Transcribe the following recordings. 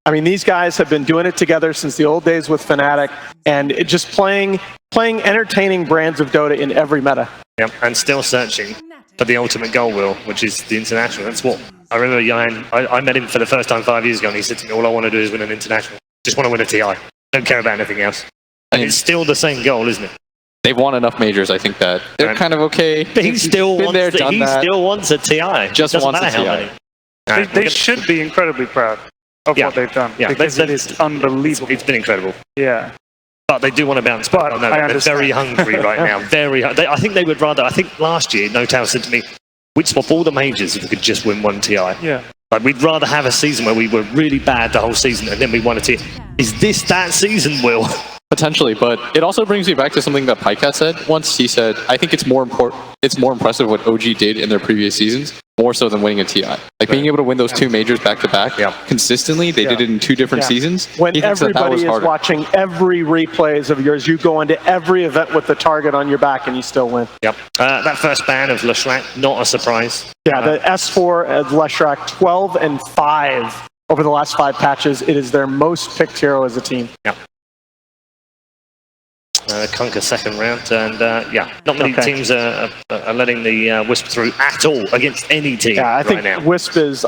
I mean, these guys have been doing it together since the old days with Fnatic, and just playing entertaining brands of Dota in every meta. Yep, and still searching for the ultimate goal, Will, which is the international. That's what I remember. Jan, I met him for the first time 5 years ago, and he said to me, "All I want to do is win an international. Just want to win a TI. Don't care about anything else." And it's still the same goal, isn't it? They've won enough majors, I think, that they're kind of okay. But he still wants a TI. Just wants a TI. They should be incredibly proud of what they've done. Yeah, because it is unbelievable. It's been incredible. Yeah. But they do want to bounce back. But they're very hungry right now. I think they would rather. I think last year, No Tail said to me, "We'd swap all the majors if we could just win one TI." Yeah. Like, we'd rather have a season where we were really bad the whole season and then we won a TI. Is this that season, Will? Potentially, but it also brings me back to something that Pycat said once. He said, "I think it's more impressive what OG did in their previous seasons, more so than winning a TI. Like being able to win those two majors back to back consistently. They did it in two different seasons. When everybody is watching every replays of yours, you go into every event with the target on your back and you still win." Yep. That first ban of Leshrac, not a surprise. Yeah, the S4 at Leshrac, 12-5 over the last 5 patches. It is their most picked hero as a team. Yep. Conquer second round, and not many teams are letting the Wisp through at all against any team. Yeah, I think now. Wisp is,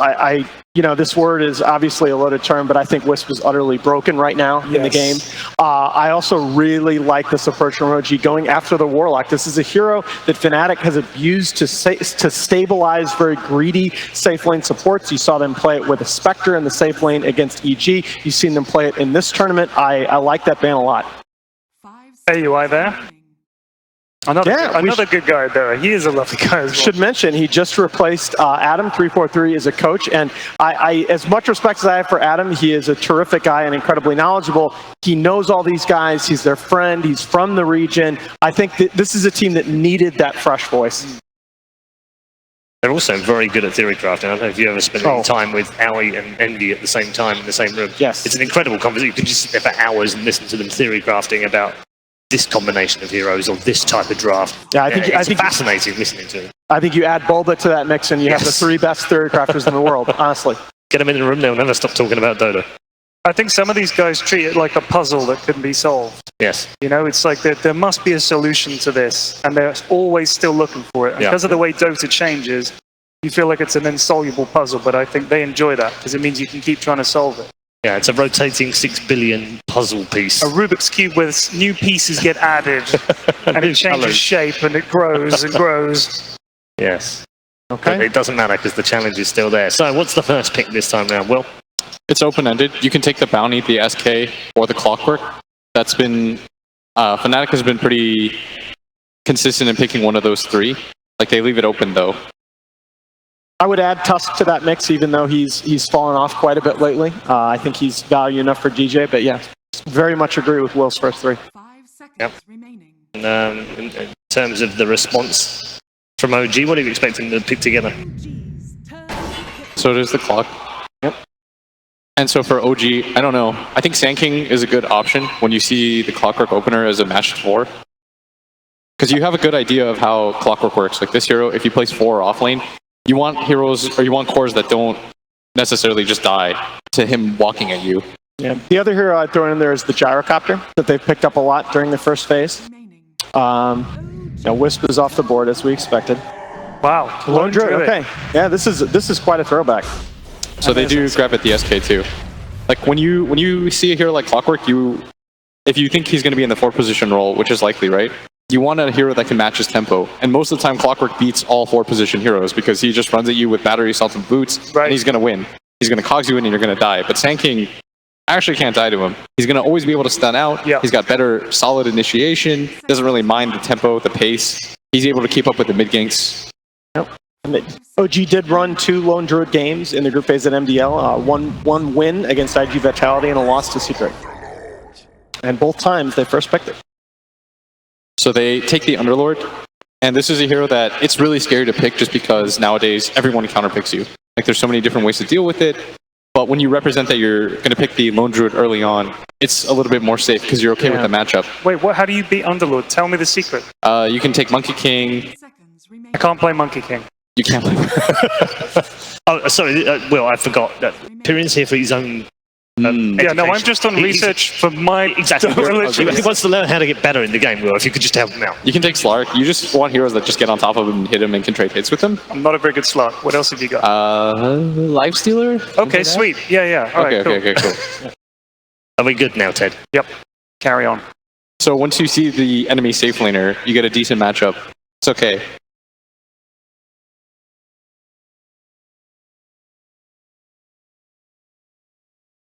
this word is obviously a loaded term, but I think Wisp is utterly broken right now in the game. I also really like this approach from OG going after the Warlock. This is a hero that Fnatic has abused to stabilize very greedy safe lane supports. You saw them play it with a Spectre in the safe lane against EG. You've seen them play it in this tournament. I like that ban a lot. AUI there. Another good guy there. He is a lovely guy as well. Should mention, he just replaced Adam343 as a coach, and I as much respect as I have for Adam, he is a terrific guy and incredibly knowledgeable. He knows all these guys. He's their friend. He's from the region. I think that this is a team that needed that fresh voice. They're also very good at theory crafting. I don't know if you ever spent any time with Owie and Envy at the same time in the same room. Yes. It's an incredible conversation. You can just sit there for hours and listen to them theory crafting about this combination of heroes or this type of draft. Yeah, I think it's fascinating listening to it. I think you add Bulba to that mix and you have the 3 best theory crafters in the world, honestly. Get them in the room, they'll never stop talking about Dota. I think some of these guys treat it like a puzzle that couldn't be solved. Yes. You know, it's like there must be a solution to this, and they're always still looking for it. And because of the way Dota changes, you feel like it's an insoluble puzzle, but I think they enjoy that because it means you can keep trying to solve it. Yeah, it's a rotating 6 billion puzzle piece. A Rubik's Cube where new pieces get added, and it changes shape, and it grows and grows. Yes. Okay. But it doesn't matter because the challenge is still there. So what's the first pick this time round, Will? It's open-ended. You can take the Bounty, the SK, or the Clockwork. That's been... Fnatic has been pretty consistent in picking one of those 3. Like, they leave it open, though. I would add Tusk to that mix, even though he's fallen off quite a bit lately. I think he's value enough for DJ, but yeah, very much agree with Will's first 3. 5 seconds remaining. In terms of the response from OG, what are you expecting to pick together? So there's the Clock. Yep. And so for OG, I don't know. I think Sand King is a good option when you see the Clockwork opener as a match 4. Because you have a good idea of how Clockwork works. Like this hero, if you place 4 off lane, you want heroes, or you want cores that don't necessarily just die to him walking at you. Yeah. The other hero I'd throw in there is the Gyrocopter that they've picked up a lot during the first phase. Wisp is off the board as we expected. Wow. Lone Druid. Okay. Yeah, this is quite a throwback. So they do grab at the SK too. Like when you see a hero like Clockwork, if you think he's going to be in the 4 position role, which is likely, right? You want a hero that can match his tempo. And most of the time, Clockwork beats all 4 position heroes because he just runs at you with battery assault and boots, and he's going to win. He's going to cogs you in and you're going to die. But Sand King actually can't die to him. He's going to always be able to stun out. Yep. He's got better solid initiation, doesn't really mind the tempo, the pace. He's able to keep up with the mid ganks. Yep. And OG did run 2 Lone Druid games in the group phase at MDL. One win against IG Vitality and a loss to Secret. And both times they first picked it. So they take the Underlord, and this is a hero that it's really scary to pick just because nowadays everyone counterpicks you. Like there's so many different ways to deal with it, but when you represent that you're going to pick the Lone Druid early on, it's a little bit more safe because you're okay with the matchup. Wait, how do you beat Underlord? Tell me the secret. You can take Monkey King. I can't play Monkey King. You can't play. Oh, sorry, Will, I forgot that Pyrian's here for his own Yeah, no, I'm just on research for my Exactly. Dota He wants to learn how to get better in the game, Will, if you could just help him out. You can take Slark. You just want heroes that just get on top of him and hit him and can trade hits with him. I'm not a very good slot. What else have you got? Life Stealer? Okay, sweet. Yeah. All right, cool. Okay, cool. Are we good now, Ted? Yep. Carry on. So once you see the enemy safe laner, you get a decent matchup. It's okay.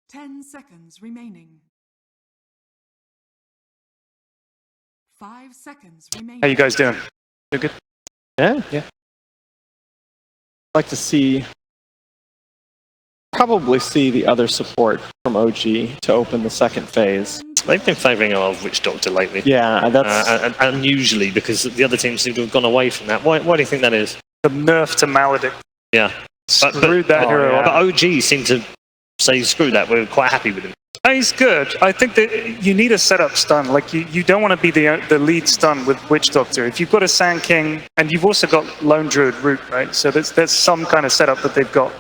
Ten seconds remaining. 5 seconds remaining. How you guys doing? You good? Yeah. I'd like to probably see the other support from OG to open the second phase. They've been favouring a lot of Witch Doctor lately. Yeah, that's... Unusually, because the other teams seem to have gone away from that. Why do you think that is? The nerf to Maledict. Yeah. Screwed that hero up. But OG seem to say, screw that, we're quite happy with him. He's good. I think that you need a setup stun. Like, you don't want to be the lead stun with Witch Doctor. If you've got a Sand King, and you've also got Lone Druid Root, right? So there's some kind of setup that they've got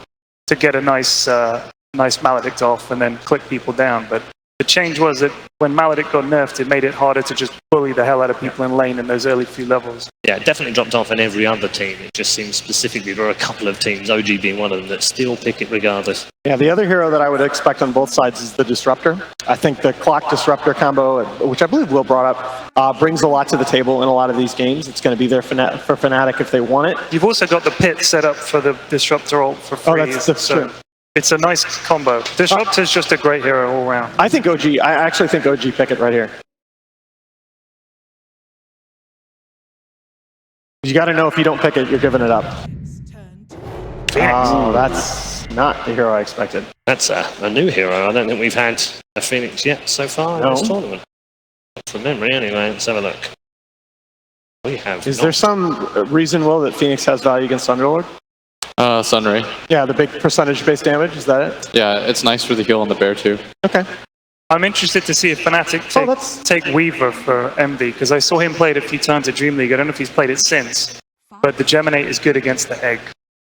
to get a nice Maledict off and then click people down. But the change was that when Maledict got nerfed, it made it harder to just bully the hell out of people in lane in those early few levels. Yeah, it definitely dropped off in every other team. It just seems specifically there are a couple of teams, OG being one of them, that still pick it regardless. Yeah, the other hero that I would expect on both sides is the Disruptor. I think the Clock Disruptor combo, which I believe Will brought up, brings a lot to the table in a lot of these games. It's going to be there for Fnatic if they want it. You've also got the pit set up for the Disruptor ult for free. Oh, that's true. It's a nice combo. Disruptor's just a great hero all around. I actually think OG pick it right here. You got to know if you don't pick it, you're giving it up. Oh, that's not the hero I expected. That's a new hero. I don't think we've had a Phoenix yet so far in this tournament. From memory, anyway. Let's have a look. We have. Is there some reason, Will, that Phoenix has value against Underlord? Sunray. Yeah, the big percentage-based damage, is that it? Yeah, it's nice for the heal on the bear too. Okay. I'm interested to see if Fnatic take Weaver for MD, because I saw him play it a few times at Dream League. I don't know if he's played it since, but the Geminate is good against the Egg,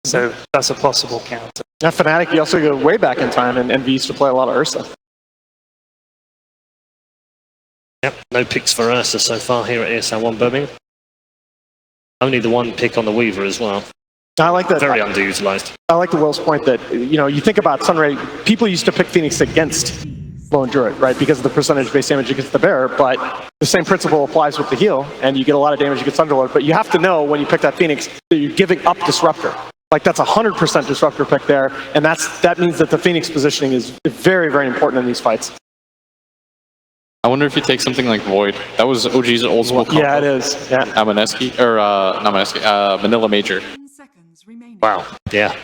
so that's a possible counter. Now, Fnatic, you also go way back in time, and Envy used to play a lot of Ursa. Yep, no picks for Ursa so far here at ESL 1 Birmingham. Only the one pick on the Weaver as well. I like that. Very underutilized. I like the Will's point that, you think about Sunray, people used to pick Phoenix against Lone Druid, right? Because of the percentage-based damage against the bear, but the same principle applies with the heal, and you get a lot of damage against Underlord, but you have to know when you pick that Phoenix that you're giving up Disruptor. Like, that's 100% Disruptor pick there, and that means that the Phoenix positioning is very, very important in these fights. I wonder if you take something like Void. That was OG's old school combo. Yeah, it is. Yeah. Amaneski, or not Amaneski, Manila Major. Wow. Yeah.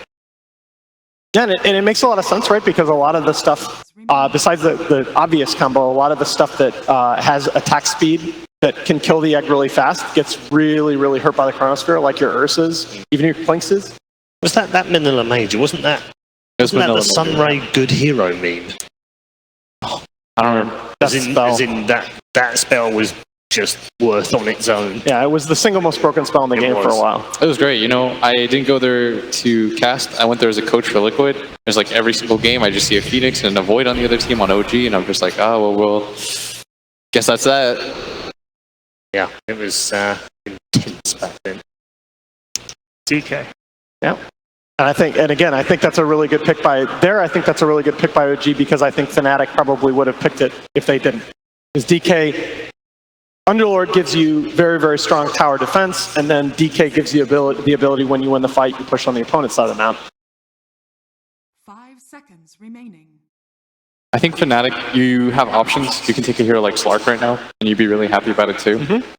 Yeah, and it makes a lot of sense, right? Because a lot of the stuff, besides the obvious combo, a lot of the stuff that has attack speed that can kill the egg really fast gets really, really hurt by the Chronosphere, like your Ursas, even your Plinkses. Was that Manila Major? Wasn't that the Sunray good hero meme? I don't remember. As in that spell was just worth on its own. Yeah, it was the single most broken spell in the game for a while. It was great. I didn't go there to cast. I went there as a coach for Liquid. There's like every single game, I just see a Phoenix and a Void on the other team on OG, and I'm just like, oh, well, guess that's that. Yeah, it was intense back then. DK. Yeah. And I think that's a really good pick by OG, because I think Fnatic probably would have picked it if they didn't. Because DK, Underlord gives you very, very strong tower defense, and then DK gives you the ability when you win the fight, you push on the opponent's side of the map. 5 seconds remaining. I think Fnatic, you have options. You can take a hero like Slark right now, and you'd be really happy about it too. Mm-hmm.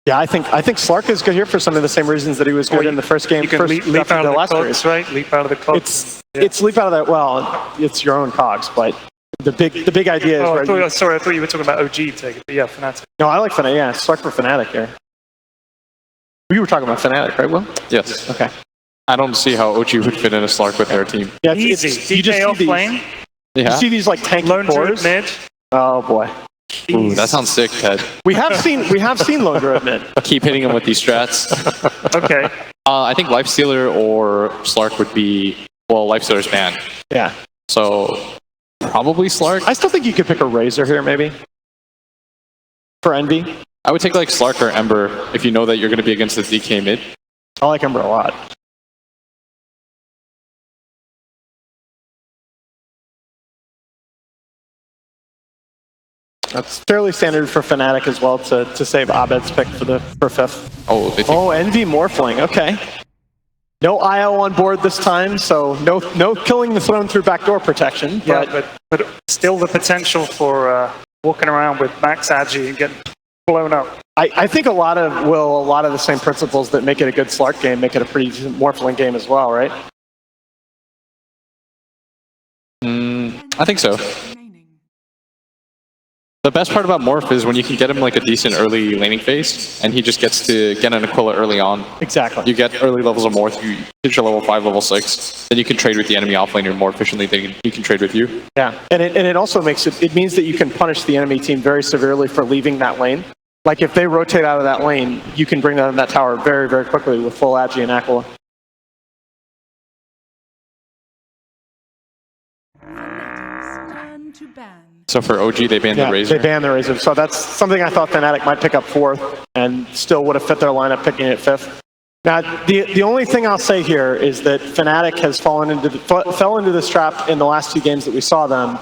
Yeah, I think Slark is good here for some of the same reasons that he was good in the first game. You can leap out of the cogs, right? Leap out of the cogs. It's leap out of that. Well, it's your own cogs, but the big idea is. I thought you were talking about OG taking, but yeah, Fnatic. No, I like Fnatic. Yeah, Slark for Fnatic here. We were talking about Fnatic, right, Will? Yes. Okay. I don't see how OG would fit in a Slark with their team. Yeah, easy. You just see these. Lane. Yeah. You see these like tanky Lone Druid cores. mid. Oh boy. Ooh, that sounds sick, Ted. We have seen Lone Druid mid. Keep hitting him with these strats. Okay. I think Lifestealer or Slark would be, well, Lifestealer's banned. Yeah. So probably Slark. I still think you could pick a Razor here, maybe. For Envy. I would take like Slark or Ember if you know that you're going to be against the DK mid. I like Ember a lot. That's fairly standard for Fnatic as well to save Abed's pick for fifth. Oh, they take Oh, Envy Morphling. Okay. No IO on board this time, so no killing the throne through backdoor protection. Yeah, but still the potential for walking around with max agi and getting blown up. I think a lot of the same principles that make it a good Slark game make it a pretty decent Morphling game as well, right? I think so. The best part about Morph is when you can get him like a decent early laning phase, and he just gets to get an Aquila early on. Exactly. You get early levels of Morph, you hit your level 5, level 6, then you can trade with the enemy offlaner more efficiently than he can trade with you. Yeah, and it also makes it means that you can punish the enemy team very severely for leaving that lane. Like if they rotate out of that lane, you can bring them in that tower very, very quickly with full Agi and Aquila. Turn to ban. So for OG, they banned the Razor. They banned the Razor. So that's something I thought Fnatic might pick up fourth and still would have fit their lineup picking it fifth. Now, the only thing I'll say here is that Fnatic has fell into this trap in the last 2 games that we saw them,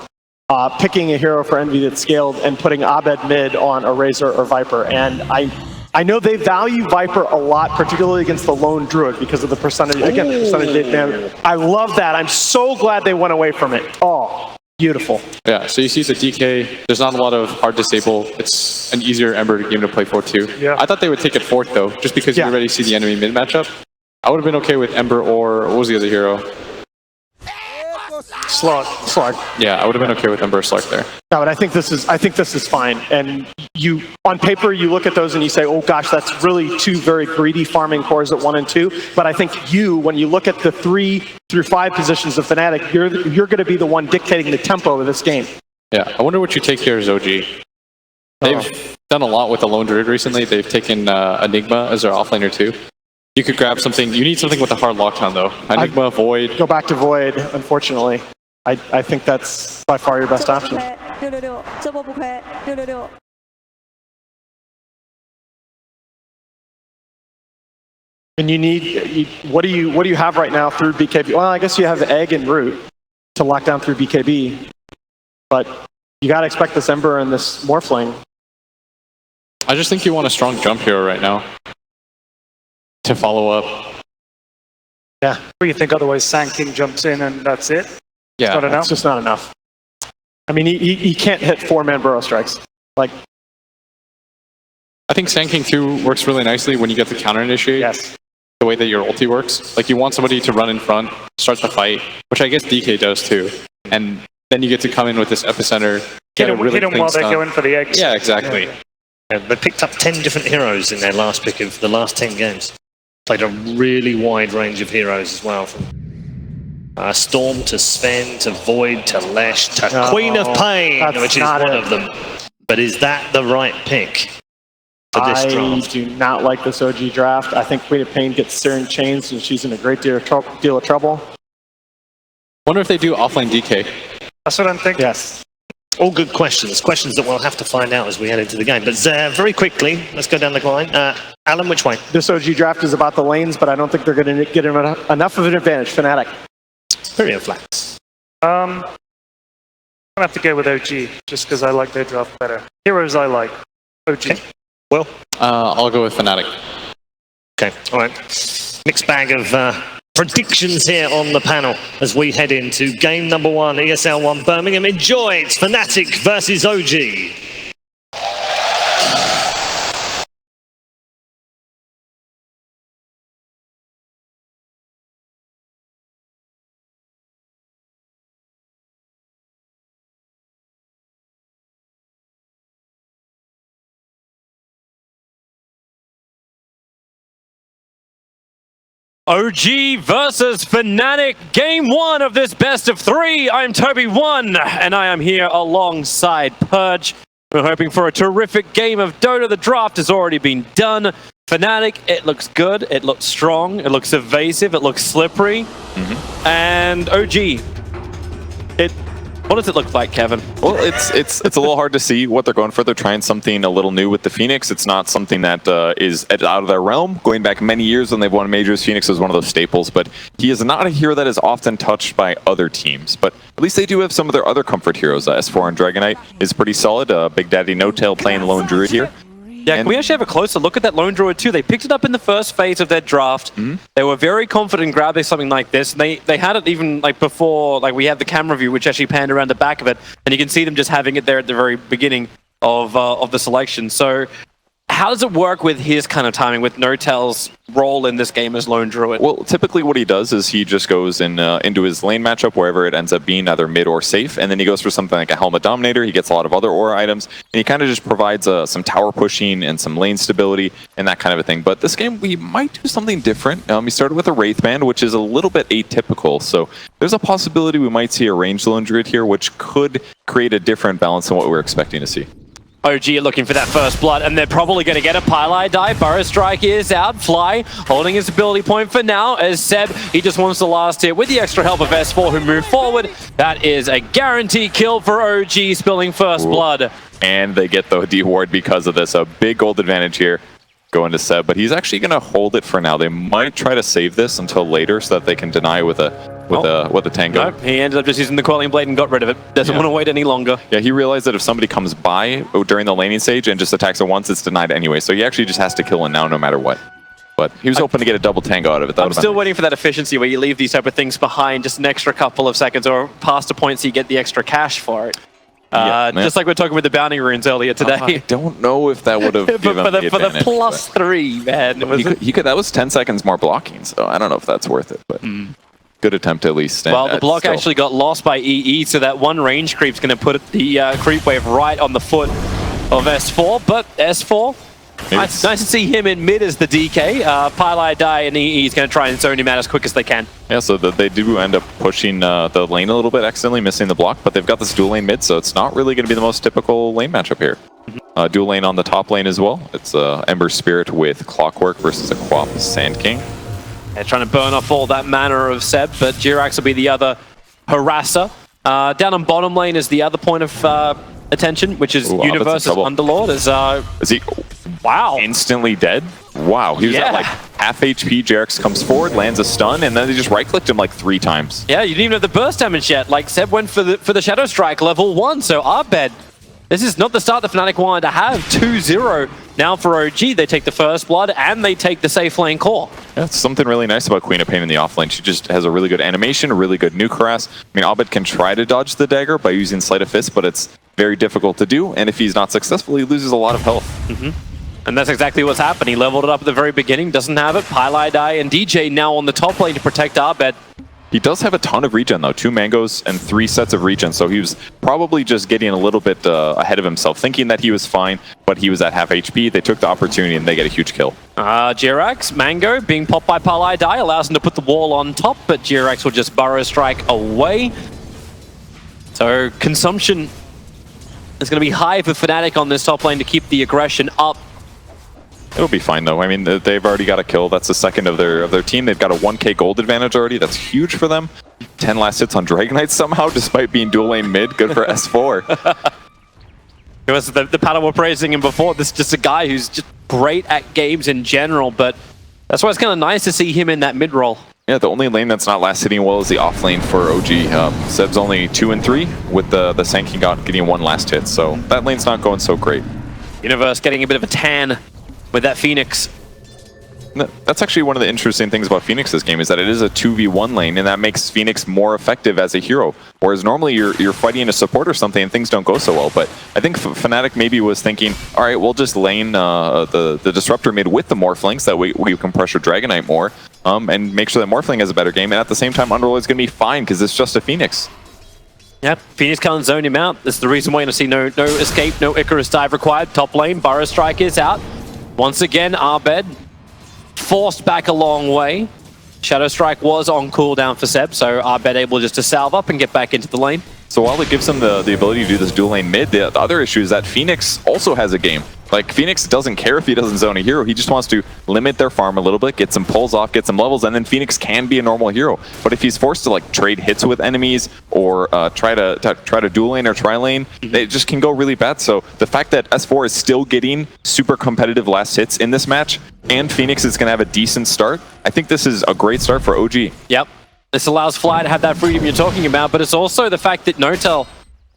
picking a hero for Envy that scaled and putting Abed mid on a Razor or Viper. And I know they value Viper a lot, particularly against the lone Druid because of the percentage. Again, the percentage. I love that. I'm so glad they went away from it. Oh. Beautiful. Yeah, so you see the DK, there's not a lot of hard disable. It's an easier Ember game to play for too. Yeah. I thought they would take it fourth though, just because you already see the enemy mid matchup. I would have been okay with Ember or, what was the other hero? Slark. Yeah, I would have been okay with Ember or Slark there. No, but I think this is fine. And you, on paper, you look at those and you say, oh gosh, that's really 2 very greedy farming cores at 1 and 2. But I think when you look at the 3 through 5 positions of Fnatic, you're going to be the one dictating the tempo of this game. Yeah, I wonder what you take here as OG. They've done a lot with the lone Druid recently. They've taken Enigma as their offlaner too. You could grab something. You need something with a hard lockdown though. Enigma, Void. Go back to Void, unfortunately. I think that's by far your best option. And you need, what do you have right now through BKB? Well, I guess you have Egg and Root to lock down through BKB, but you got to expect this Ember and this Morphling. I just think you want a strong jump hero right now to follow up. Yeah. What do you think? Otherwise, Sand King jumps in and that's it. Yeah, it's just not enough. I mean, he can't hit 4-man burrow strikes. Like, I think Sand King 2 works really nicely when you get the counter initiate. yes. The way that your ulti works. Like you want somebody to run in front, start the fight, which I guess DK does too. And then you get to come in with this epicenter, Hit them while they're going for the eggs. Yeah, exactly. Yeah, they picked up 10 different heroes in their last pick of the last 10 games. Played a really wide range of heroes as well, from Storm to Sven to Void to Lesh to Queen of Pain, which is one of them. But is that the right pick for this draft? I do not like this OG draft. I think Queen of Pain gets Searing Chains and she's in a great deal of trouble. Wonder if they do offline DK. That's what I'm thinking. Yes. All good questions that we'll have to find out as we head into the game. But very quickly, let's go down the line. Alan, which way? This OG draft is about the lanes, but I don't think they're going to get enough of an advantage. Fnatic. Period flags. I'm going to have to go with OG, just because I like their draft better. Heroes I like. OG. Okay. Well, I'll go with Fnatic. Okay, all right. Mixed bag of predictions here on the panel as we head into game number 1, ESL 1 Birmingham. Enjoy it, Fnatic versus OG. OG versus Fnatic, game 1 of this best of 3. I'm Toby1, and I am here alongside Purge. We're hoping for a terrific game of Dota. The draft has already been done. Fnatic, it looks good, it looks strong, it looks evasive, it looks slippery. And OG, what does it look like, Kevin? Well, it's a little hard to see what they're going for. They're trying something a little new with the Phoenix. It's not something that is out of their realm. Going back many years when they've won majors, Phoenix is one of those staples, but he is not a hero that is often touched by other teams. But at least they do have some of their other comfort heroes. S4 and Dragonite is pretty solid. Big Daddy No Tail playing Lone Druid here. Yeah, can we actually have a closer look at that Lone Druid too? They picked it up in the first phase of their draft. They were very confident grabbing something like this. And they had it even like before, like we had the camera view, which actually panned around the back of it, and you can see them just having it there at the very beginning of the selection. So how does it work with his kind of timing, with No Tail's role in this game as Lone Druid? Well, typically what he does is he just goes into his lane matchup, wherever it ends up being, either mid or safe, and then he goes for something like a Helmet Dominator. He gets a lot of other aura items, and he kind of just provides some tower pushing and some lane stability and that kind of a thing. But this game, we might do something different. He started with a Wraithband, which is a little bit atypical, so there's a possibility we might see a ranged Lone Druid here, which could create a different balance than what we're expecting to see. OG are looking for that first blood, and they're probably going to get a Pylai die. Burrow Strike is out. Fly holding his ability point for now, as Seb, he just wants the last hit with the extra help of S4, who move forward. That is a guaranteed kill for OG, spilling first blood. And they get the D ward because of this. A big gold advantage here going to Seb, but he's actually going to hold it for now. They might try to save this until later so that they can deny with a tango. No, he ended up just using the Quelling Blade and got rid of it. Doesn't want to wait any longer. Yeah, he realized that if somebody comes by during the laning stage and just attacks it once, it's denied anyway. So he actually just has to kill it now no matter what. But he was hoping to get a double tango out of it. I'm still waiting for that efficiency where you leave these type of things behind just an extra couple of seconds or past a point so you get the extra cash for it. Just like we were talking with the bounty runes earlier today. I don't know if that would have given him the advantage, for the +3, man. That was 10 seconds more blocking, so I don't know if that's worth it. But good attempt at least. Well, the block actually got lost by EE, so that one range creep's going to put the creep wave right on the foot of S4. But S4, nice to see him in mid as the DK. Pylai die, and EE is going to try and zone him out as quick as they can. Yeah, so they do end up pushing the lane a little bit, accidentally missing the block, but they've got this dual lane mid, so it's not really going to be the most typical lane matchup here. Dual lane on the top lane as well. It's Ember Spirit with Clockwork versus a Quap Sand King. They're trying to burn off all that mana of Seb, but Jirax will be the other harasser. Down on bottom lane is the other point of attention, which is Universe's Underlord. Is he instantly dead? Wow, he was at like half HP. Jirax comes forward, lands a stun, and then they just right-clicked him like 3 times. Yeah, you didn't even have the burst damage yet. Like, Seb went for the Shadow Strike level 1, so Abed, this is not the start that Fnatic wanted to have. 2-0 now for OG. They take the first blood, and they take the safe lane core. Yeah, it's something really nice about Queen of Pain in the offlane. She just has a really good animation, a really good nuke harass. I mean, Abed can try to dodge the dagger by using Sleight of Fist, but it's very difficult to do, and if he's not successful, he loses a lot of health. And that's exactly what's happened. He leveled it up at the very beginning, doesn't have it. Pylai die, and DJ now on the top lane to protect Abed. He does have a ton of regen though, 2 mangoes and 3 sets of regen, so he was probably just getting a little bit ahead of himself, thinking that he was fine, but he was at half HP. They took the opportunity and they get a huge kill. Jirax, Mango, being popped by Pylai die, allows him to put the wall on top, but Jirax will just Burrow Strike away. So consumption is going to be high for Fnatic on this top lane to keep the aggression up. It'll be fine though. I mean, they've already got a kill. That's the second of their team. They've got a 1k gold advantage already. That's huge for them. 10 last hits on Dragonite somehow, despite being dual lane mid. Good for S4. It was the panel were praising him before. This is just a guy who's just great at games in general, but that's why it's kind of nice to see him in that mid role. Yeah, the only lane that's not last hitting well is the off lane for OG. Seb's only 2 and 3 with the Sand King getting 1 last hit, so that lane's not going so great. Universe getting a bit of a tan with that Phoenix. That's actually one of the interesting things about Phoenix's game, is that it is a 2v1 lane, and that makes Phoenix more effective as a hero. Whereas normally you're fighting a support or something and things don't go so well. But I think Fnatic maybe was thinking, all right, we'll just lane the Disruptor mid with the Morphling, so that we can pressure Dragonite more, and make sure that Morphling has a better game. And at the same time, Underlord's going to be fine because it's just a Phoenix. Yeah, Phoenix can't zone him out. That's the reason why you're going to see no escape, no Icarus dive required. Top lane, Burrow Strike is out. Once again, Abed forced back a long way. Shadow Strike was on cooldown for Seb, so Abed able just to salve up and get back into the lane. So while it gives them the ability to do this dual lane mid, the other issue is that Phoenix also has a game. Like, Phoenix doesn't care if he doesn't zone a hero. He just wants to limit their farm a little bit, get some pulls off, get some levels, and then Phoenix can be a normal hero. But if he's forced to like trade hits with enemies or try to dual lane or tri lane, it just can go really bad. So the fact that S4 is still getting super competitive last hits in this match, and Phoenix is going to have a decent start, I think this is a great start for OG. Yep. This allows Fly to have that freedom you're talking about, but it's also the fact that Notel,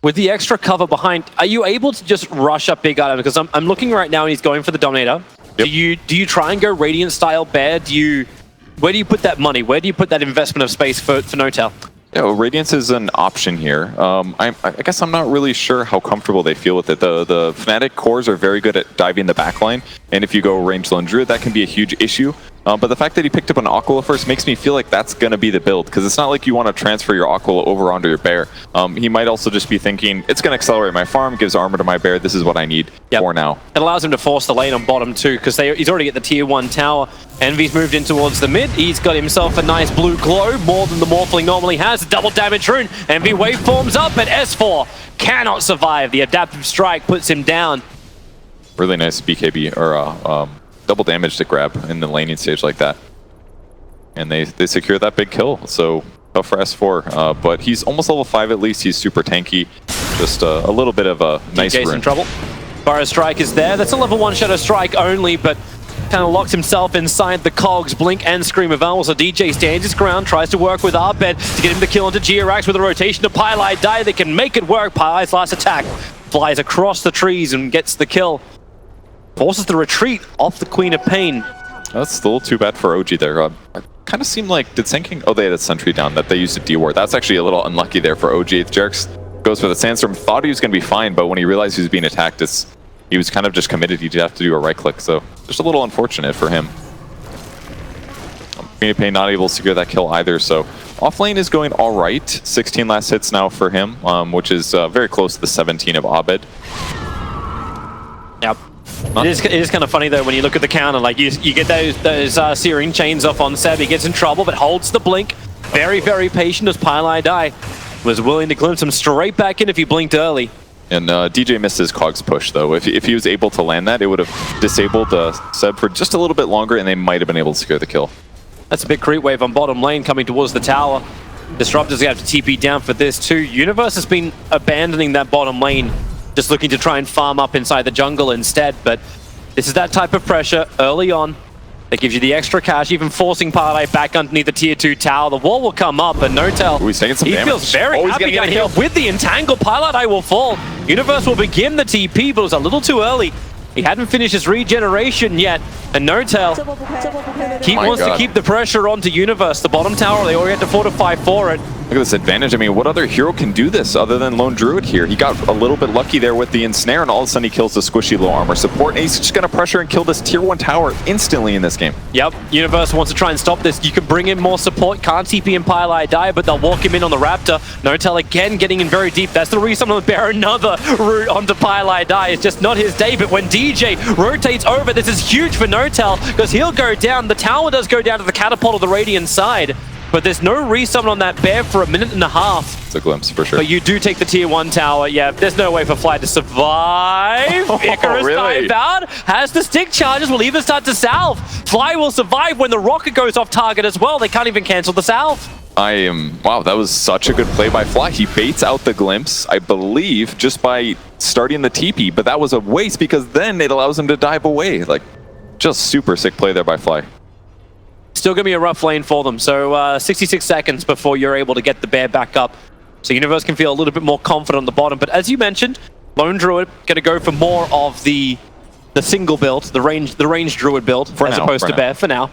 with the extra cover behind, are you able to just rush up big item? Because I'm looking right now and he's going for the Dominator. Yep. Do you try and go Radiant style bear? Where do you put that money? Where do you put that investment of space for Notel? Yeah, well, Radiance is an option here. I guess I'm not really sure how comfortable they feel with it. The Fnatic cores are very good at diving the backline, and if you go range Lone Druid, that can be a huge issue. But the fact that he picked up an Aquila first makes me feel like that's going to be the build, because it's not like you want to transfer your Aquila over onto your Bear. He might also just be thinking, it's going to accelerate my farm, gives armor to my Bear, this is what I need for now. It allows him to force the lane on bottom too, because he's already at the tier 1 tower. Envy's moved in towards the mid. He's got himself a nice blue glow, more than the Morphling normally has. A double damage rune. Envy waveforms up, and S4 cannot survive. The adaptive strike puts him down. Really nice BKB, or double damage to grab in the laning stage like that. And they secure that big kill, so tough for S4. But he's almost level 5 at least, he's super tanky. Just a little bit of a nice rune. in trouble. Burrow Strike is there. That's a level 1 Shadow Strike only, but kind of locks himself inside the cogs. Blink and Scream of Owl. So DJ stands his ground, tries to work with Arbed to get him to kill into Georax with a rotation to Pylai Die. They can make it work. Pylai's last attack flies across the trees and gets the kill. Forces the retreat off the Queen of Pain. That's a little too bad for OG there. It kind of seemed like, did Sand oh, they had a sentry down that they used to D-ward. That's actually a little unlucky there for OG. Jerks goes for the Sandstorm, thought he was going to be fine, but when he realized he was being attacked, he was kind of just committed. He'd have to do a right click, so just a little unfortunate for him. Queen of Pain not able to secure that kill either, so off lane is going all right. 16 last hits now for him, which is very close to the 17 of Abed. Yep. It is kind of funny though when you look at the counter, like you get those Searing Chains off on Seb. He gets in trouble but holds the blink. Very, very patient as Pylai Die was willing to glimpse him straight back in if he blinked early. And DJ missed his Cogs push though. If he was able to land that, it would have disabled Seb for just a little bit longer and they might have been able to secure the kill. That's a big creep wave on bottom lane coming towards the tower. Disruptor's going to have to TP down for this too. Universe has been abandoning that bottom lane, just looking to try and farm up inside the jungle instead, but this is that type of pressure early on that gives you the extra cash, even forcing Pylai back underneath the tier 2 tower. The wall will come up, and Notel, he's taking some he damage. feels very happy down here with the entangle. Pylai will fall. Universe will begin the TP, but it was a little too early. He hadn't finished his regeneration yet, and Notel wants to keep the pressure onto Universe. The bottom tower, they already had to fortify for it. Look at this advantage. I mean, what other hero can do this other than Lone Druid here? He got a little bit lucky there with the Ensnare, and all of a sudden he kills the squishy low armor support, and he's just going to pressure and kill this tier 1 tower instantly in this game. Yep, Universe wants to try and stop this. You can bring in more support, can't TP and Pylai Die, but they'll walk him in on the Raptor. Notel again getting in very deep. That's the reason on the Bear, another route onto Pylai Die. It's just not his day, but when DJ rotates over, this is huge for Notel, because he'll go down. The tower does go down to the catapult of the Radiant side, but there's no resummon on that Bear for a minute and a half. It's a glimpse for sure. But you do take the tier 1 tower. Yeah, there's no way for Fly to survive. Icarus dive out, has the stick charges, will even start to salve. Fly will survive when the rocket goes off target as well. They can't even cancel the salve. Wow, that was such a good play by Fly. He baits out the glimpse, I believe, just by starting the TP, but that was a waste because then it allows him to dive away. Like, just super sick play there by Fly. Still going to be a rough lane for them, so 66 seconds before you're able to get the Bear back up. So Universe can feel a little bit more confident on the bottom, but as you mentioned, Lone Druid going to go for more of the single build, the range Druid build, as opposed to Bear for now.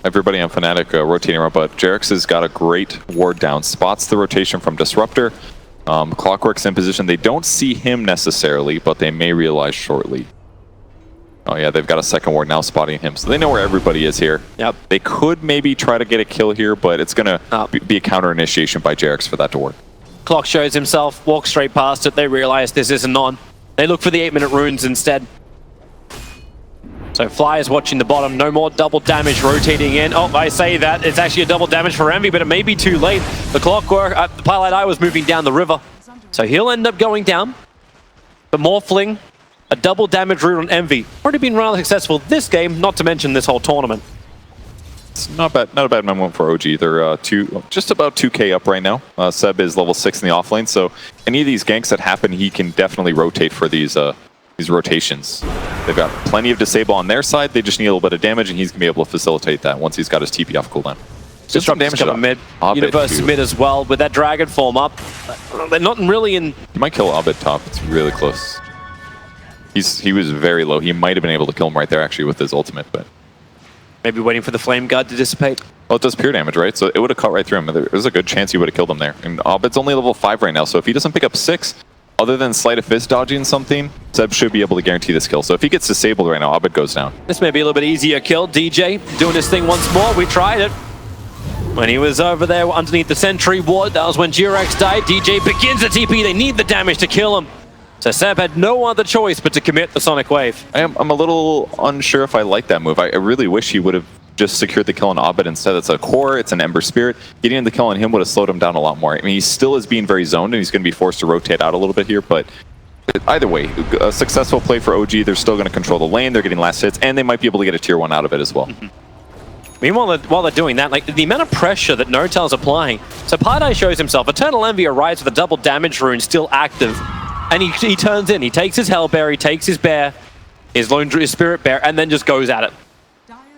Everybody on Fnatic rotating around, but Jerix has got a great ward down. Spots the rotation from Disruptor. Clockwork's in position. They don't see him necessarily, but they may realize shortly. Oh yeah, they've got a second ward now spotting him, so they know where everybody is here. Yep. They could maybe try to get a kill here, but it's going to be a counter initiation by Jerix for that to work. Clock shows himself, walks straight past it. They realize this isn't on. They look for the 8-minute runes instead. So Fly is watching the bottom. No more double damage rotating in. Oh, I say that. It's actually a double damage for Envy, but it may be too late. The Clockwork, the Pylai Die was moving down the river. So he'll end up going down. But Morphling, A double damage route on Envy. Already been rather successful this game, not to mention this whole tournament. It's not a bad moment for OG. They're just about 2k up right now. Seb is level 6 in the offlane, so any of these ganks that happen, he can definitely rotate for these rotations. They've got plenty of disable on their side. They just need a little bit of damage, and he's gonna be able to facilitate that once he's got his TP off cooldown. Just some damage on mid. Universe mid as well with that dragon form up. They're not really in. He might kill Abed top. It's really close. He was very low. He might have been able to kill him right there actually with his ultimate, but maybe waiting for the flame guard to dissipate. Well, it does pure damage, right? So it would have cut right through him. There's a good chance he would have killed him there. And Abed's only level 5 right now, so if he doesn't pick up 6, other than Sleight of Fist dodging something, Seb should be able to guarantee this kill. So if he gets disabled right now, Abed goes down. This may be a little bit easier kill. DJ doing his thing once more. We tried it. When he was over there underneath the sentry ward, that was when Jirax died. DJ begins the TP. They need the damage to kill him. So Seb had no other choice but to commit the Sonic Wave. I'm a little unsure if I like that move. I really wish he would have just secured the kill on Abed instead. It's a core, it's an Ember Spirit. Getting the kill on him would have slowed him down a lot more. I mean, he still is being very zoned, and he's going to be forced to rotate out a little bit here, but either way, a successful play for OG. They're still going to control the lane, they're getting last hits, and they might be able to get a tier 1 out of it as well. Meanwhile, while they're doing that, like the amount of pressure that Notel's applying. So Pardai shows himself. Eternal Envy arrives with a double damage rune still active. And he turns in. He takes his Hellbear, he takes his bear, his Spirit Bear, and then just goes at it.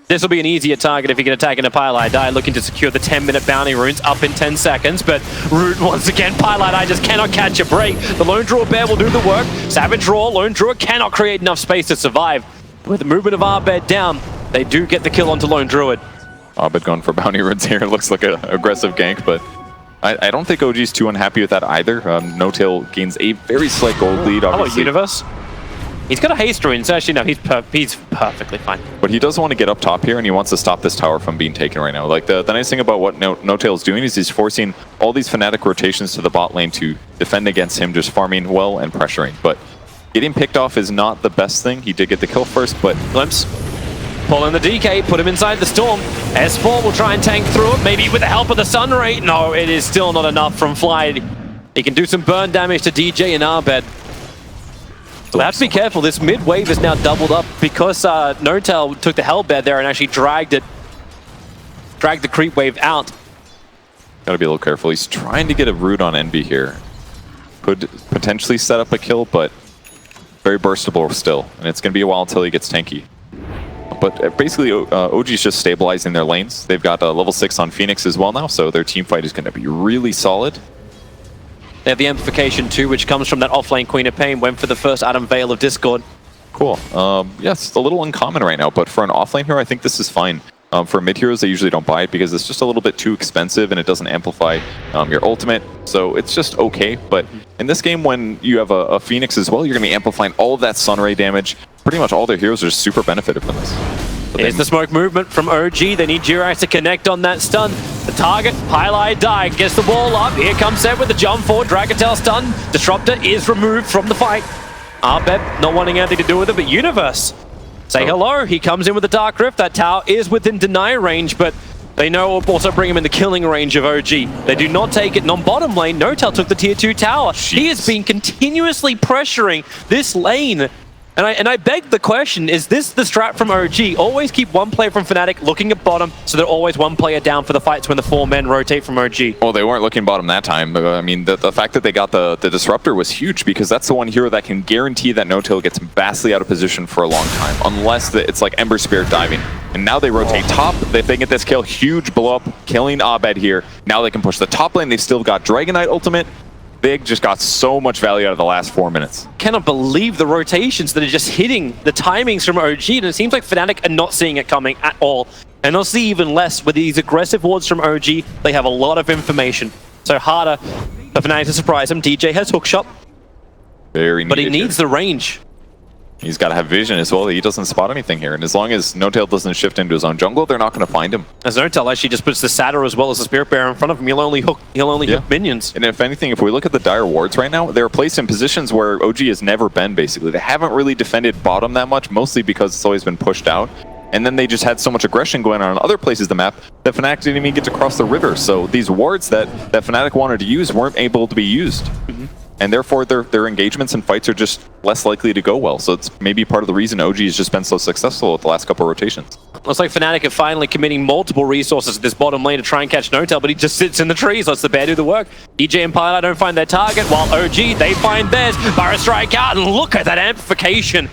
This will be an easier target if he can attack into Pylai looking to secure the 10-minute bounty runes up in 10 seconds. But Root once again, Pylai just cannot catch a break. The Lone Drawer Bear will do the work. Savage Roar, Lone Drawer cannot create enough space to survive. With the movement of Abed down, they do get the kill onto Lone Druid. Abed going for bounty runes here. Looks like an aggressive gank, but I don't think OG's too unhappy with that either. No-Tail gains a very slight gold lead, obviously. How about Universe? He's got a haste rune, so actually no, he's perfectly fine. But he does want to get up top here, and he wants to stop this tower from being taken right now. Like the nice thing about what No-Tail's doing is he's forcing all these Fnatic rotations to the bot lane to defend against him, just farming well and pressuring. But getting picked off is not the best thing. He did get the kill first, but Glimpse. Pull in the DK, put him inside the storm. S4 will try and tank through it, maybe with the help of the Sun Ray. No, it is still not enough from Fly. He can do some burn damage to DJ and Abed. So have to be careful. This mid wave is now doubled up because Notel took the Hellbear there and actually dragged the creep wave out. Gotta be a little careful. He's trying to get a root on Envy here. Could potentially set up a kill, but very burstable still. And it's gonna be a while until he gets tanky. But basically, OG's just stabilizing their lanes. They've got level 6 on Phoenix as well now, so their team fight is going to be really solid. They have the amplification too, which comes from that offlane Queen of Pain. Went for the first Adam Veil of Discord. Cool. Yeah, it's a little uncommon right now, but for an offlane hero, I think this is fine. For mid heroes, they usually don't buy it because it's just a little bit too expensive and it doesn't amplify your ultimate. So it's just okay. But in this game, when you have a Phoenix as well, you're going to be amplifying all of that Sunray damage. Pretty much all their heroes are super benefited from this. Here's the smoke movement from OG. They need Jirax to connect on that stun. The target, Highlight die, gets the wall up. Here comes Seb with the jump forward. Dragatel stun. Disruptor is removed from the fight. Abed not wanting anything to do with it, but Universe. Say hello. He comes in with the Dark Rift. That tower is within deny range, but they know also bring him in the killing range of OG. They do not take it. On bottom lane, Notel took the tier 2 tower. Jeez. He has been continuously pressuring this lane. And I beg the question, is this the strat from OG? Always keep one player from Fnatic looking at bottom, so they're always one player down for the fights when the 4 men rotate from OG. Well, they weren't looking bottom that time. I mean, the fact that they got the Disruptor was huge because that's the one hero that can guarantee that No-Tail gets vastly out of position for a long time, unless it's like Ember Spirit diving. And now they rotate top. If they get this kill, huge blow up, killing Abed here. Now they can push the top lane. They've still got Dragonite ultimate. Big just got so much value out of the last 4 minutes. Cannot believe the rotations that are just hitting the timings from OG, and it seems like Fnatic are not seeing it coming at all. And they'll see even less with these aggressive wards from OG. They have a lot of information. So harder for Fnatic to surprise him. DJ has hookshot. Very needed. But he needs the range. He's got to have vision as well. He doesn't spot anything here. And as long as No-Tail doesn't shift into his own jungle, they're not going to find him. As No-Tail actually just puts the Satyr as well as the Spirit Bearer in front of him, he'll only hook minions. And if anything, if we look at the dire wards right now, they're placed in positions where OG has never been, basically. They haven't really defended bottom that much, mostly because it's always been pushed out. And then they just had so much aggression going on in other places of the map that Fnatic didn't even get to cross the river. So these wards that Fnatic wanted to use weren't able to be used. and therefore their engagements and fights are just less likely to go well. So it's maybe part of the reason OG has just been so successful with the last couple of rotations. Looks like Fnatic are finally committing multiple resources to this bottom lane to try and catch Notel, but he just sits in the trees, lets the bear do the work. DJ and Pilot don't find their target, while OG, they find theirs. Barra strike out, and look at that amplification.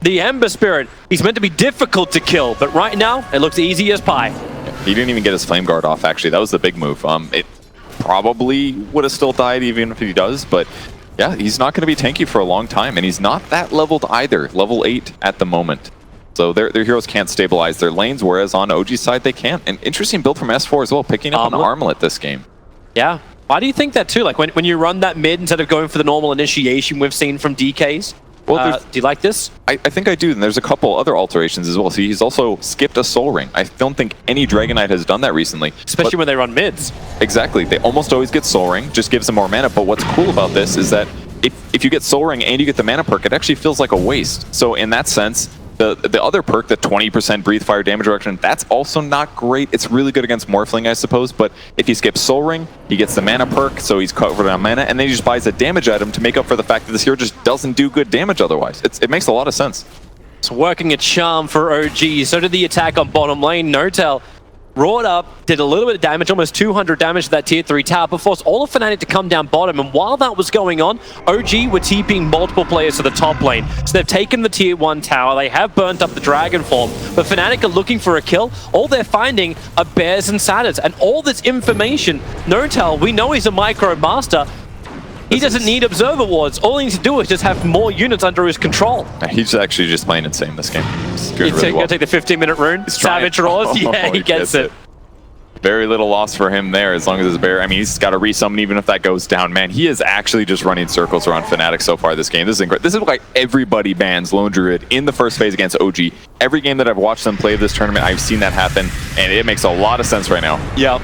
The Ember Spirit, he's meant to be difficult to kill, but right now, it looks easy as pie. He didn't even get his Flame Guard off, actually. That was the big move. It probably would have still died even if he does, but yeah, he's not going to be tanky for a long time, and he's not that leveled either. Level 8 at the moment. So their heroes can't stabilize their lanes, whereas on OG's side they can. An interesting build from S4 as well, picking up an Armlet this game. Yeah. Why do you think that too? Like when you run that mid instead of going for the normal initiation we've seen from DKs? Well, do you like this? I think I do, and there's a couple other alterations as well. See, he's also skipped a Soul Ring. I don't think any Dragon Knight has done that recently. Especially when they run mids. Exactly. They almost always get Soul Ring, just gives them more mana. But what's cool about this is that if you get Soul Ring and you get the mana perk, it actually feels like a waste. So in that sense, the other perk, the 20% breathe fire damage reduction, that's also not great. It's really good against Morphling, I suppose, but if he skips Soul Ring, he gets the mana perk, so he's covered on mana, and then he just buys a damage item to make up for the fact that this hero just doesn't do good damage otherwise. It makes a lot of sense. It's working a charm for OG. So did the attack on bottom lane. Notel roared up, did a little bit of damage, almost 200 damage to that tier 3 tower, but forced all of Fnatic to come down bottom. And while that was going on, OG were TPing multiple players to the top lane. So they've taken the tier 1 tower, they have burnt up the dragon form, but Fnatic are looking for a kill. All they're finding are bears and satyrs. And all this information, Notel, we know he's a micro master. He doesn't need observer wards. All he needs to do is just have more units under his control. He's actually just playing insane this game. He's doing really well. Gonna take the 15-minute rune. Savage Roars. Yeah, he gets it. Very little loss for him there, as long as his bear. I mean, he's got to resummon even if that goes down. Man, he is actually just running circles around Fnatic so far this game. This is incredible. This is why everybody bans Lone Druid in the first phase against OG. Every game that I've watched them play this tournament, I've seen that happen, and it makes a lot of sense right now. Yep.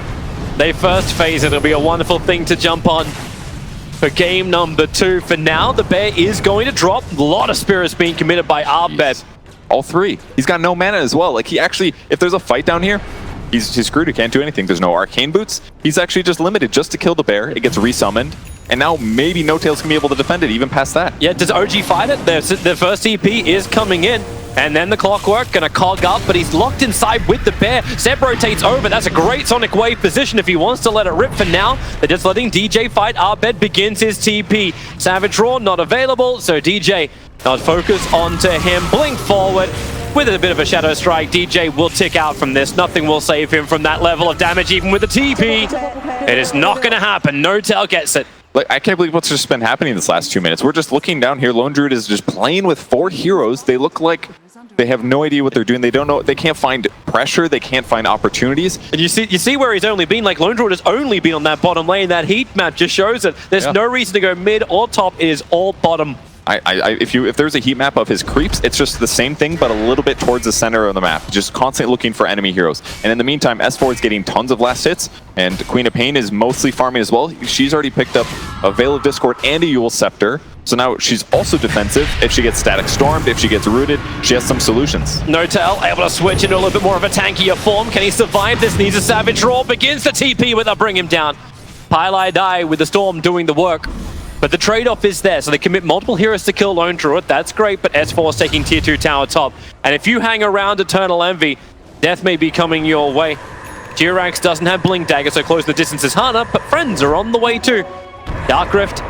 They first phase it. It'll be a wonderful thing to jump on for game number 2. For now, the bear is going to drop. A lot of spirits being committed by Arbed. All 3. He's got no mana as well. Like, he actually, if there's a fight down here, he's screwed. He can't do anything. There's no arcane boots. He's actually just limited just to kill the bear. It gets resummoned. And now maybe No-Tails can be able to defend it even past that. Yeah, does OG fight it? The first EP is coming in. And then the Clockwork gonna cog up, but he's locked inside with the bear. Zeb rotates over. That's a great Sonic Wave position if he wants to let it rip. For now, they're just letting DJ fight. Arbed begins his TP. Savage Roar not available, so DJ not focus onto him. Blink forward with a bit of a Shadow Strike. DJ will tick out from this. Nothing will save him from that level of damage, even with the TP. It is not gonna happen. Notel gets it. Like, I can't believe what's just been happening this last 2 minutes. We're just looking down here. Lone Druid is just playing with 4 heroes. They look like they have no idea what they're doing. They don't know. They can't find pressure. They can't find opportunities. And you see where he's only been. Like, Lone Druid has only been on that bottom lane. That heat map just shows it. There's no reason to go mid or top. It is all bottom. If there's a heat map of his creeps, it's just the same thing, but a little bit towards the center of the map. Just constantly looking for enemy heroes. And in the meantime, S4 is getting tons of last hits, and Queen of Pain is mostly farming as well. She's already picked up a Veil of Discord and a Yule Scepter. So now she's also defensive. If she gets Static Stormed, if she gets rooted, she has some solutions. Notel able to switch into a little bit more of a tankier form. Can he survive this? Needs a Savage Roar. Begins the TP with a bring him down. Pylai die with the Storm doing the work. But the trade-off is there, so they commit multiple heroes to kill Lone Druid. That's great, but S4 is taking tier 2 tower top. And if you hang around Eternal Envy, death may be coming your way. Jirax doesn't have Blink Dagger, so close the distance is harder, but friends are on the way too. Dark Rift,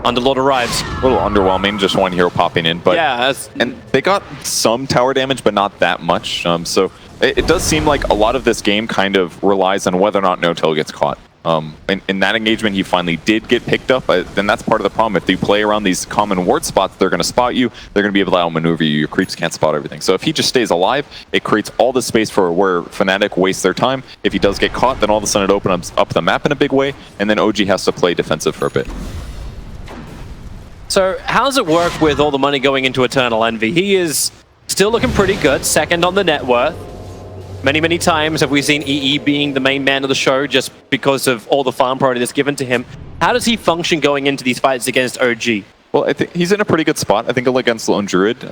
Underlord arrives. A little underwhelming, just one hero popping in, but yeah, and they got some tower damage, but not that much. So it does seem like a lot of this game kind of relies on whether or not Notel gets caught. In that engagement, he finally did get picked up, then that's part of the problem. If you play around these common ward spots, they're going to spot you, they're going to be able to outmaneuver you. Your creeps can't spot everything. So if he just stays alive, it creates all the space for where Fnatic wastes their time. If he does get caught, then all of a sudden it opens up the map in a big way, and then OG has to play defensive for a bit. So how does it work with all the money going into Eternal Envy? He is still looking pretty good, second on the net worth. Many times have we seen EE being the main man of the show just because of all the farm priority that's given to him. How does he function going into these fights against OG? Well, I think he's in a pretty good spot. I think against Lone Druid,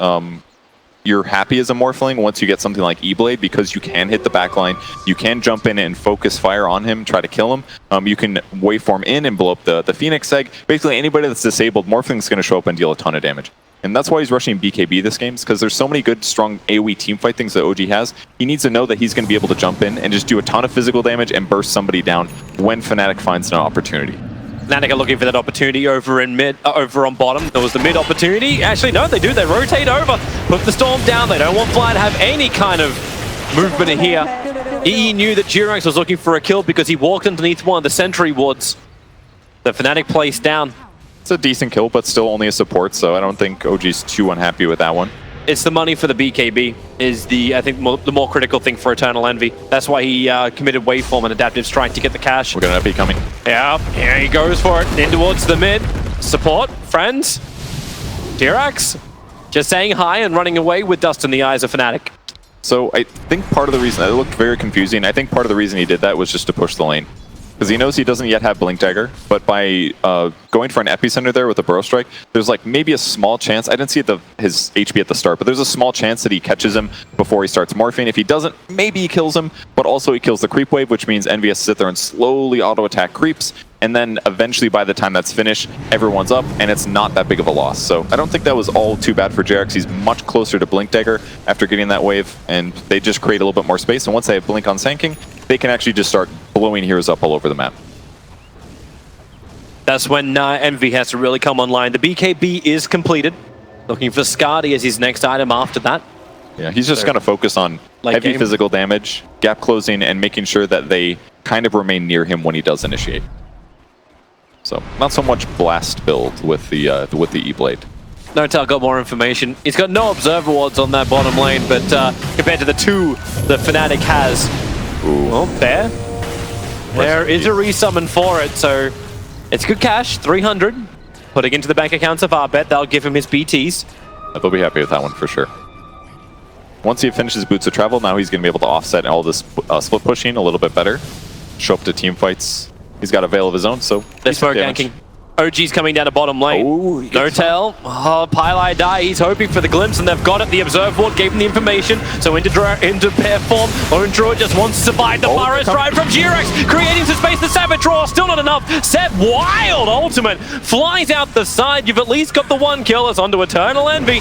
you're happy as a Morphling once you get something like E-Blade, because you can hit the backline, you can jump in and focus fire on him, try to kill him. You can waveform in and blow up the Phoenix egg. Basically, anybody that's disabled, Morphling's going to show up and deal a ton of damage. And that's why he's rushing BKB this game, because there's so many good, strong AoE teamfight things that OG has. He needs to know that he's going to be able to jump in and just do a ton of physical damage and burst somebody down when Fnatic finds an opportunity. Fnatic are looking for that opportunity over in mid, over on bottom. There was the mid opportunity. Actually, no, they do. They rotate over, put the Storm down. They don't want Fly to have any kind of movement in here. EE knew that Jirax was looking for a kill because he walked underneath one of the sentry wards. The Fnatic placed down. It's a decent kill, but still only a support, so I don't think OG's too unhappy with that one. It's the money for the BKB is I think, the more critical thing for Eternal Envy. That's why he committed Waveform and Adaptive's trying to get the cash. We're going to be coming. Yeah, here he goes for it. In towards the mid. Support, friends. Jirax just saying hi and running away with dust in the eyes of Fnatic. So I think part of the reason, it looked very confusing, I think part of the reason he did that was just to push the lane. Because he knows he doesn't yet have Blink Dagger, but by going for an Epicenter there with a Burrow Strike, there's like maybe a small chance, I didn't see his HP at the start, but there's a small chance that he catches him before he starts morphing. If he doesn't, maybe he kills him, but also he kills the creep wave, which means Envy has to sit there and slowly auto-attack creeps, and then eventually by the time that's finished, everyone's up, and it's not that big of a loss. So I don't think that was all too bad for Jirax. He's much closer to Blink Dagger after getting that wave, and they just create a little bit more space, and once they have Blink on Sanking, they can actually just start blowing heroes up all over the map. That's when Envy has to really come online. The BKB is completed. Looking for Skadi as his next item after that. Yeah, he's just going to focus on heavy physical damage, gap closing, and making sure that they kind of remain near him when he does initiate. So, not so much blast build with the E-Blade. Notel got more information. He's got no observer wards on that bottom lane, but compared to the two that Fnatic has, well, there is a resummon for it, so it's good cash, 300. Putting into the bank accounts of Arbet, that'll give him his BTs. They'll be happy with that one for sure. Once he finishes Boots of Travel, now he's going to be able to offset all this split pushing a little bit better. Show up to team fights. He's got a veil of his own, so they're smoke ganking. OG's coming down to bottom lane. Notel, Pylai die. He's hoping for the glimpse, and they've got it. The Observe Ward gave him the information. So into pair form, Orange Druid just wants to survive the Burrow Strike from Jirax, creating some space. The Savage Draw, still not enough. Seb, wild ultimate, flies out the side. You've at least got the one kill. It's onto Eternal Envy.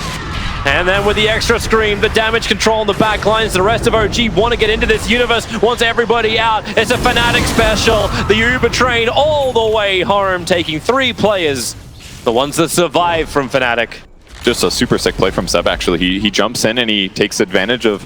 And then with the extra scream, the damage control on the back lines, the rest of OG want to get into this universe, wants everybody out. It's a Fnatic special. The Uber train all the way home, taking 3 players, the ones that survive from Fnatic. Just a super sick play from Seb, actually. He jumps in and he takes advantage of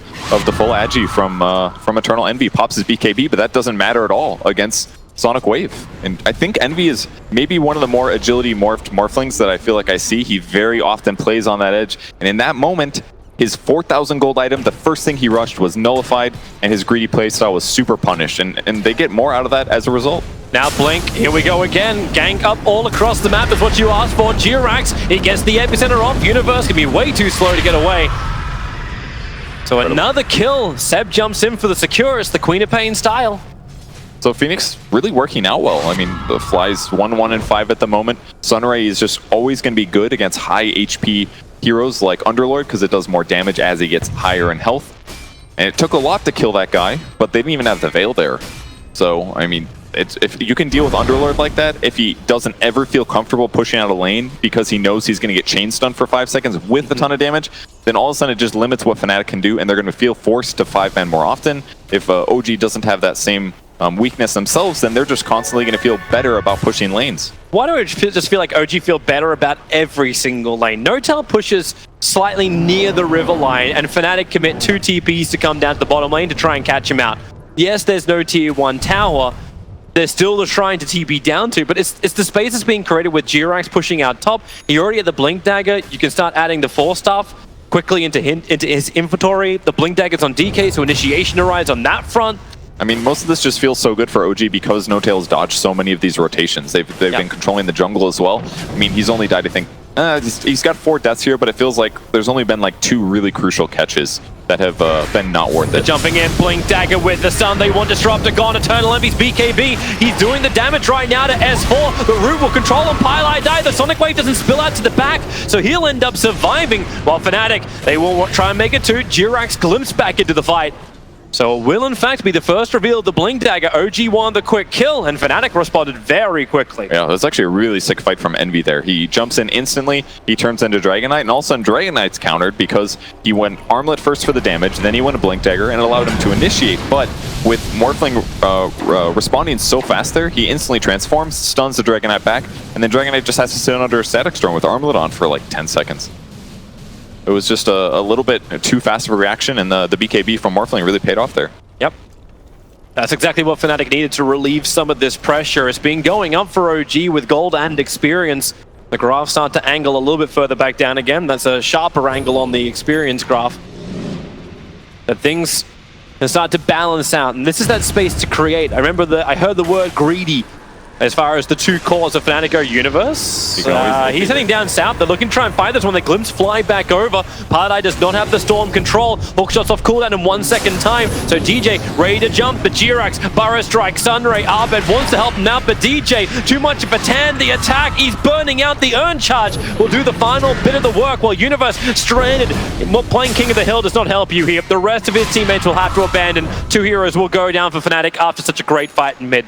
the full agi from Eternal Envy, pops his BKB, but that doesn't matter at all against Sonic Wave. And I think Envy is maybe one of the more agility morphed Morphlings that I feel like I see. He very often plays on that edge. And in that moment, his 4,000 gold item, the first thing he rushed was nullified, and his greedy playstyle was super punished. And they get more out of that as a result. Now Blink, here we go again. Gank up all across the map is what you asked for. Jirax, he gets the epicenter off. Universe can be way too slow to get away. So another kill. Seb jumps in for the Securus, the Queen of Pain style. So Phoenix really working out well. I mean, the Fly's 1-1 and 5 at the moment. Sunray is just always going to be good against high HP heroes like Underlord because it does more damage as he gets higher in health. And it took a lot to kill that guy, but they didn't even have the Veil there. So, I mean, if you can deal with Underlord like that, if he doesn't ever feel comfortable pushing out a lane because he knows he's going to get chain stunned for 5 seconds with a ton of damage, then all of a sudden it just limits what Fnatic can do, and they're going to feel forced to 5-man more often. If OG doesn't have that same weakness themselves, then they're just constantly going to feel better about pushing lanes. Why do I just feel like OG feel better about every single lane? Notel pushes slightly near the river line, and Fnatic commit 2 TPs to come down to the bottom lane to try and catch him out. Yes, there's no tier 1 tower. There's still the shrine to TP down to, but it's the space that's being created with Jirax pushing out top. He already had the Blink Dagger. You can start adding the Force Staff quickly into his inventory. The Blink Dagger's on DK, so initiation arrives on that front. I mean, most of this just feels so good for OG because No Tail's dodged so many of these rotations. They've been controlling the jungle as well. I mean, he's only died, I think, He's got 4 deaths here, but it feels like there's only been like 2 really crucial catches that have been not worth it. Jumping in, Blink Dagger with the stun. They want Disruptor gone. Eternal Envy's BKB. He's doing the damage right now to S4. The Root will control him. Pylite die. The Sonic Wave doesn't spill out to the back, so he'll end up surviving. While Fnatic, they will try and make it too. Jirax glimpsed back into the fight. So it will in fact be the first reveal of the Blink Dagger. OG won the quick kill, and Fnatic responded very quickly. Yeah, it was actually a really sick fight from Envy there. He jumps in instantly, he turns into Dragon Knight, and all of a sudden Dragon Knight's countered because he went Armlet first for the damage, then he went a Blink Dagger, and it allowed him to initiate. But with Morphling responding so fast there, he instantly transforms, stuns the Dragon Knight back, and then Dragon Knight just has to sit under a Static Storm with Armlet on for like 10 seconds. It was just a little bit too fast of a reaction, and the BKB from Morphling really paid off there. Yep. That's exactly what Fnatic needed to relieve some of this pressure. It's been going up for OG with gold and experience. The graphs start to angle a little bit further back down again. That's a sharper angle on the experience graph. But things can start to balance out, and this is that space to create. I heard the word greedy as far as the 2 cores of Fnatic go. Universe, he's heading down south. They're looking to try and find this one. They glimpse fly back over. Pardai does not have the storm control. Hookshot's off cooldown in 1 second time. So DJ ready to jump, but Jirax, Burrow Strike, Sunray, Arbed wants to help him out, but DJ, too much of a tan. The attack, he's burning out. The Urn Charge will do the final bit of the work, while Universe stranded. Playing King of the Hill does not help you here. The rest of his teammates will have to abandon. 2 heroes will go down for Fnatic after such a great fight in mid.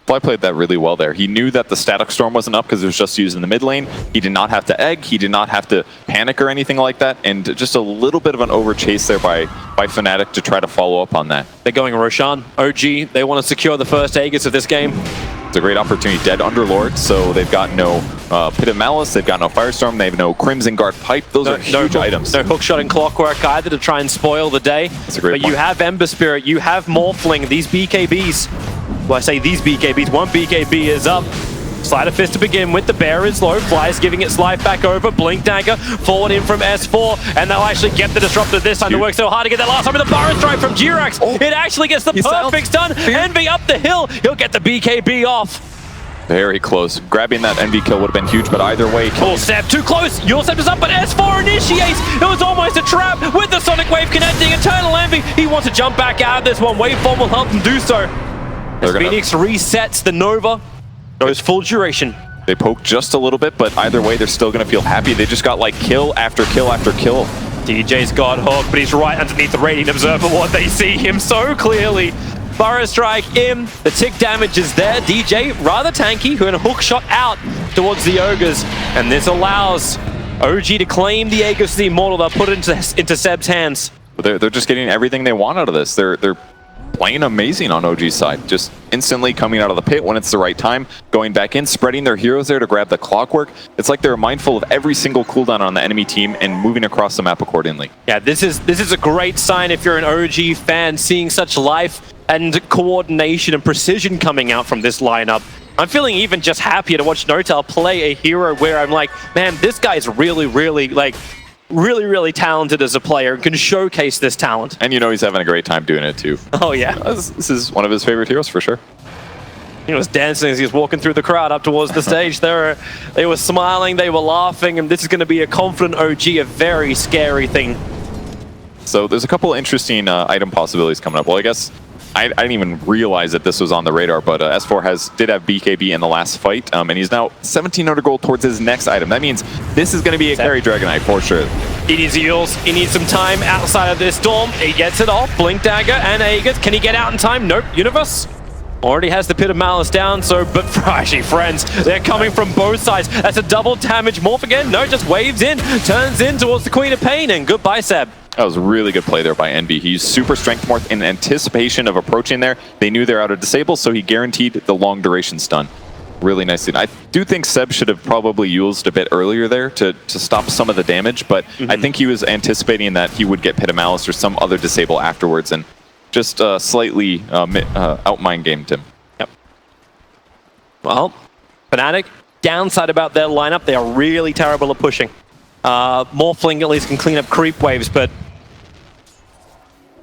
Fly played that really well there. He knew that the Static Storm wasn't up because it was just used in the mid lane. He did not have to egg. He did not have to panic or anything like that. And just a little bit of an over chase there by Fnatic to try to follow up on that. They're going Roshan. OG, they want to secure the first Aegis of this game. It's a great opportunity. Dead Underlord, so they've got no Pit of Malice, they've got no Firestorm, they have no Crimson Guard Pipe. Those are huge items. No Hookshot and Clockwork either to try and spoil the day. That's a great point. You have Ember Spirit, you have Morphling, these BKBs. Well, I say these BKBs, one BKB is up. Sleight of Fist to begin with, the bear is low, Fly's giving its life back over, Blink Dagger, forward in from S4, and they'll actually get the Disruptor this time. To work so hard to get that last time with the Burrow Strike from Jirax. It actually gets the perfect stun. Envy up the hill, he'll get the BKB off. Very close. Grabbing that Envy kill would have been huge, but either way... Oh, Seb, too close! Yourcept is up, but S4 initiates! It was almost a trap with the Sonic Wave connecting. Eternal Envy, he wants to jump back out of this one. Waveform will help him do so. As Phoenix resets the Nova, goes full duration. They poke just a little bit, but either way, they're still going to feel happy. They just got like kill after kill after kill. DJ's got hooked, but he's right underneath the Radiant Observer Ward. They see him so clearly. Burrow Strike in, the tick damage is there. DJ, rather tanky, who had a hook shot out towards the Ogres. And this allows OG to claim the Aegis of the Immortal. They'll put it into Seb's hands. They're just getting everything they want out of this. They're playing amazing on OG's side. Just instantly coming out of the pit when it's the right time, going back in, spreading their heroes there to grab the Clockwork. It's like they're mindful of every single cooldown on the enemy team and moving across the map accordingly. Yeah, this is a great sign if you're an OG fan, seeing such life and coordination and precision coming out from this lineup. I'm feeling even just happier to watch Notel play a hero where I'm like, man, this guy's really talented as a player and can showcase this talent. And you know he's having a great time doing it too. Oh yeah. This is one of his favorite heroes for sure. He was dancing as he was walking through the crowd up towards the stage. They were smiling, they were laughing, and this is going to be a confident OG, a very scary thing. So there's a couple interesting item possibilities coming up. Well, I guess I didn't even realize that this was on the radar, but S4 did have BKB in the last fight, and he's now 1,700 gold towards his next item. That means this is going to be a carry Dragon Knight for sure. He needs heals. He needs some time outside of this storm. He gets it off. Blink Dagger and Aegis. Can he get out in time? Nope. Universe already has the Pit of Malice down, but actually, friends, they're coming from both sides. That's a double damage. Morph again? No, just waves in, turns in towards the Queen of Pain, and goodbye, Seb. That was a really good play there by Envy. He used super strength morph in anticipation of approaching there. They knew they're out of disable, so he guaranteed the long duration stun. Really nicely. I do think Seb should have probably used a bit earlier there to stop some of the damage, but I think he was anticipating that he would get Pit of Malice or some other disable afterwards and just slightly out-mind gamed him. Yep. Well, Fnatic, downside about their lineup, they are really terrible at pushing. Morphling at least can clean up creep waves, but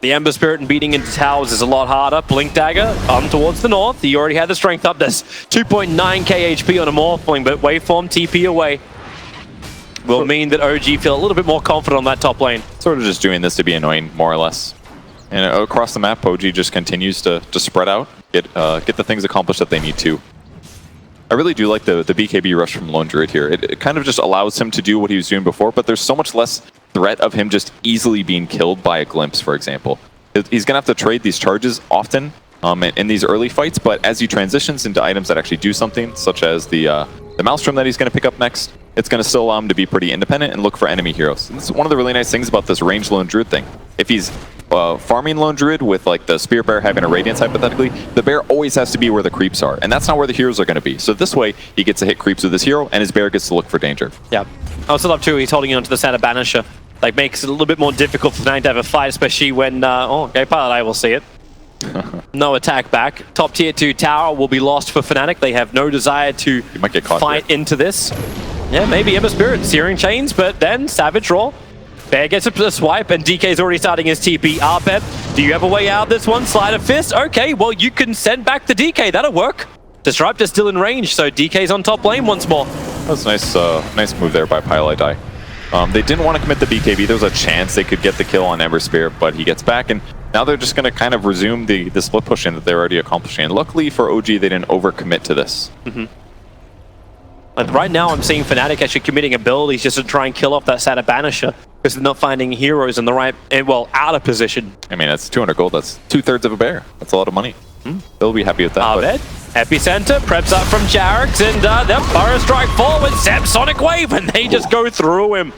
the Ember Spirit and beating into towers is a lot harder. Blink Dagger on towards the north. He already had the strength up. There's 2.9k HP on a Morphling, but Waveform TP away. will mean that OG feel a little bit more confident on that top lane. Sort of just doing this to be annoying, more or less. And across the map, OG just continues to spread out, get the things accomplished that they need to. I really do like the BKB rush from Lone Druid here. It kind of just allows him to do what he was doing before, but there's so much less threat of him just easily being killed by a glimpse, for example. He's going to have to trade these charges often in these early fights, but as he transitions into items that actually do something, such as the Maelstrom that he's going to pick up next, it's going to still allow him to be pretty independent and look for enemy heroes. And this is one of the really nice things about this ranged Lone Druid thing. If he's farming Lone Druid with like the Spirit Bear having a Radiance hypothetically, the bear always has to be where the creeps are, and that's not where the heroes are going to be. So this way, he gets to hit creeps with his hero, and his bear gets to look for danger. Yeah. I also love too, he's holding on to the Santa Banisher. Like, makes it a little bit more difficult for Fnatic to have a fight, especially when, okay, Pilot Eye will see it. No attack back. Top tier 2 tower will be lost for Fnatic. They have no desire to might get caught fight here. into this. Yeah, maybe Ember Spirit, Searing Chains, but then Savage Roar. Bear gets a swipe, and DK's already starting his TP. Arpep, do you have a way out of this one? Slide of Fist? Okay, well, you can send back the DK. That'll work. Disruptor's still in range, so DK's on top lane once more. That was nice, nice move there by Pilot Eye. They didn't want to commit the BKB. There was a chance they could get the kill on Ember Spirit, but he gets back, and now they're just going to kind of resume the split push-in that they're already accomplishing. And luckily for OG, they didn't overcommit to this. Like right now, I'm seeing Fnatic actually committing abilities just to try and kill off that Santa Banisher because they're not finding heroes in the right, well, out of position. I mean, that's 200 gold. That's 2/3 of a bear. That's a lot of money. They'll be happy with that. Abed, Epicenter, preps up from Jarex, and they'll Burrow Strike forward, Zeb Sonic Wave, and they just go through him.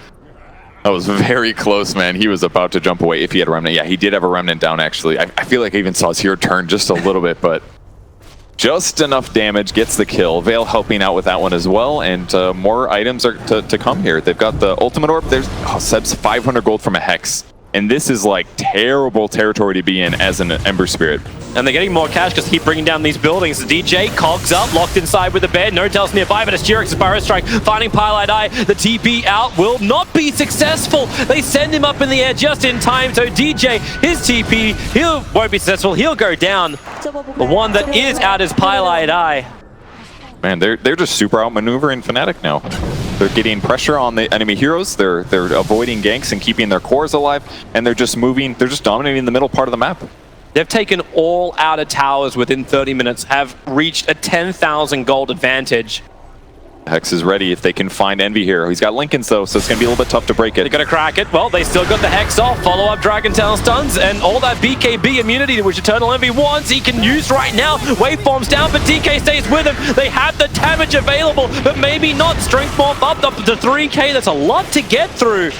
That was very close, man. He was about to jump away if he had a Remnant. Yeah, he did have a Remnant down, actually. I feel like I even saw his hero turn just a little bit, but just enough damage, gets the kill. Vale helping out with that one as well, and more items are to come here. They've got the Ultimate Orb. There's Seb's 500 gold from a Hex. And this is like terrible territory to be in as an Ember Spirit. And they're getting more cash because keep bringing down these buildings. The DJ cogs up, locked inside with the bed. No tells nearby, but it's Jirex's Burrow Strike finding Pilot Eye. The TP out will not be successful. They send him up in the air just in time. So DJ, his TP, won't be successful. He'll go down. The one that is out is Pilot Eye. Man, they're just super outmaneuvering Fnatic now. They're getting pressure on the enemy heroes. They're avoiding ganks and keeping their cores alive, and they're just moving. They're just dominating the middle part of the map. They've taken all outer towers within 30 minutes, have reached a 10,000 gold advantage. Hex is ready if they can find Envy here. He's got Lincolns though, so it's going to be a little bit tough to break it. They're going to crack it. Well, they still got the Hex off. Follow-up Dragon Tail stuns, and all that BKB immunity which Eternal Envy wants, he can use right now. Waveform's down, but DK stays with him. They have the damage available, but maybe not. Strength morph up to 3k. That's a lot to get through.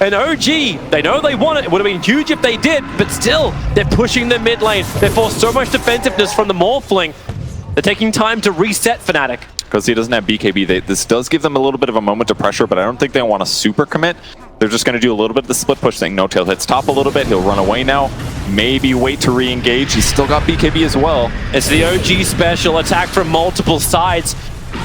And OG, they know they want it. It would have been huge if they did, but still, they're pushing the mid lane. They force so much defensiveness from the Morphling. They're taking time to reset Fnatic. Because he doesn't have BKB, this does give them a little bit of a moment of pressure, but I don't think they want to super commit. They're just going to do a little bit of the split push thing. No Tail hits top a little bit. He'll run away now. Maybe wait to re-engage. He's still got BKB as well. It's the OG special attack from multiple sides.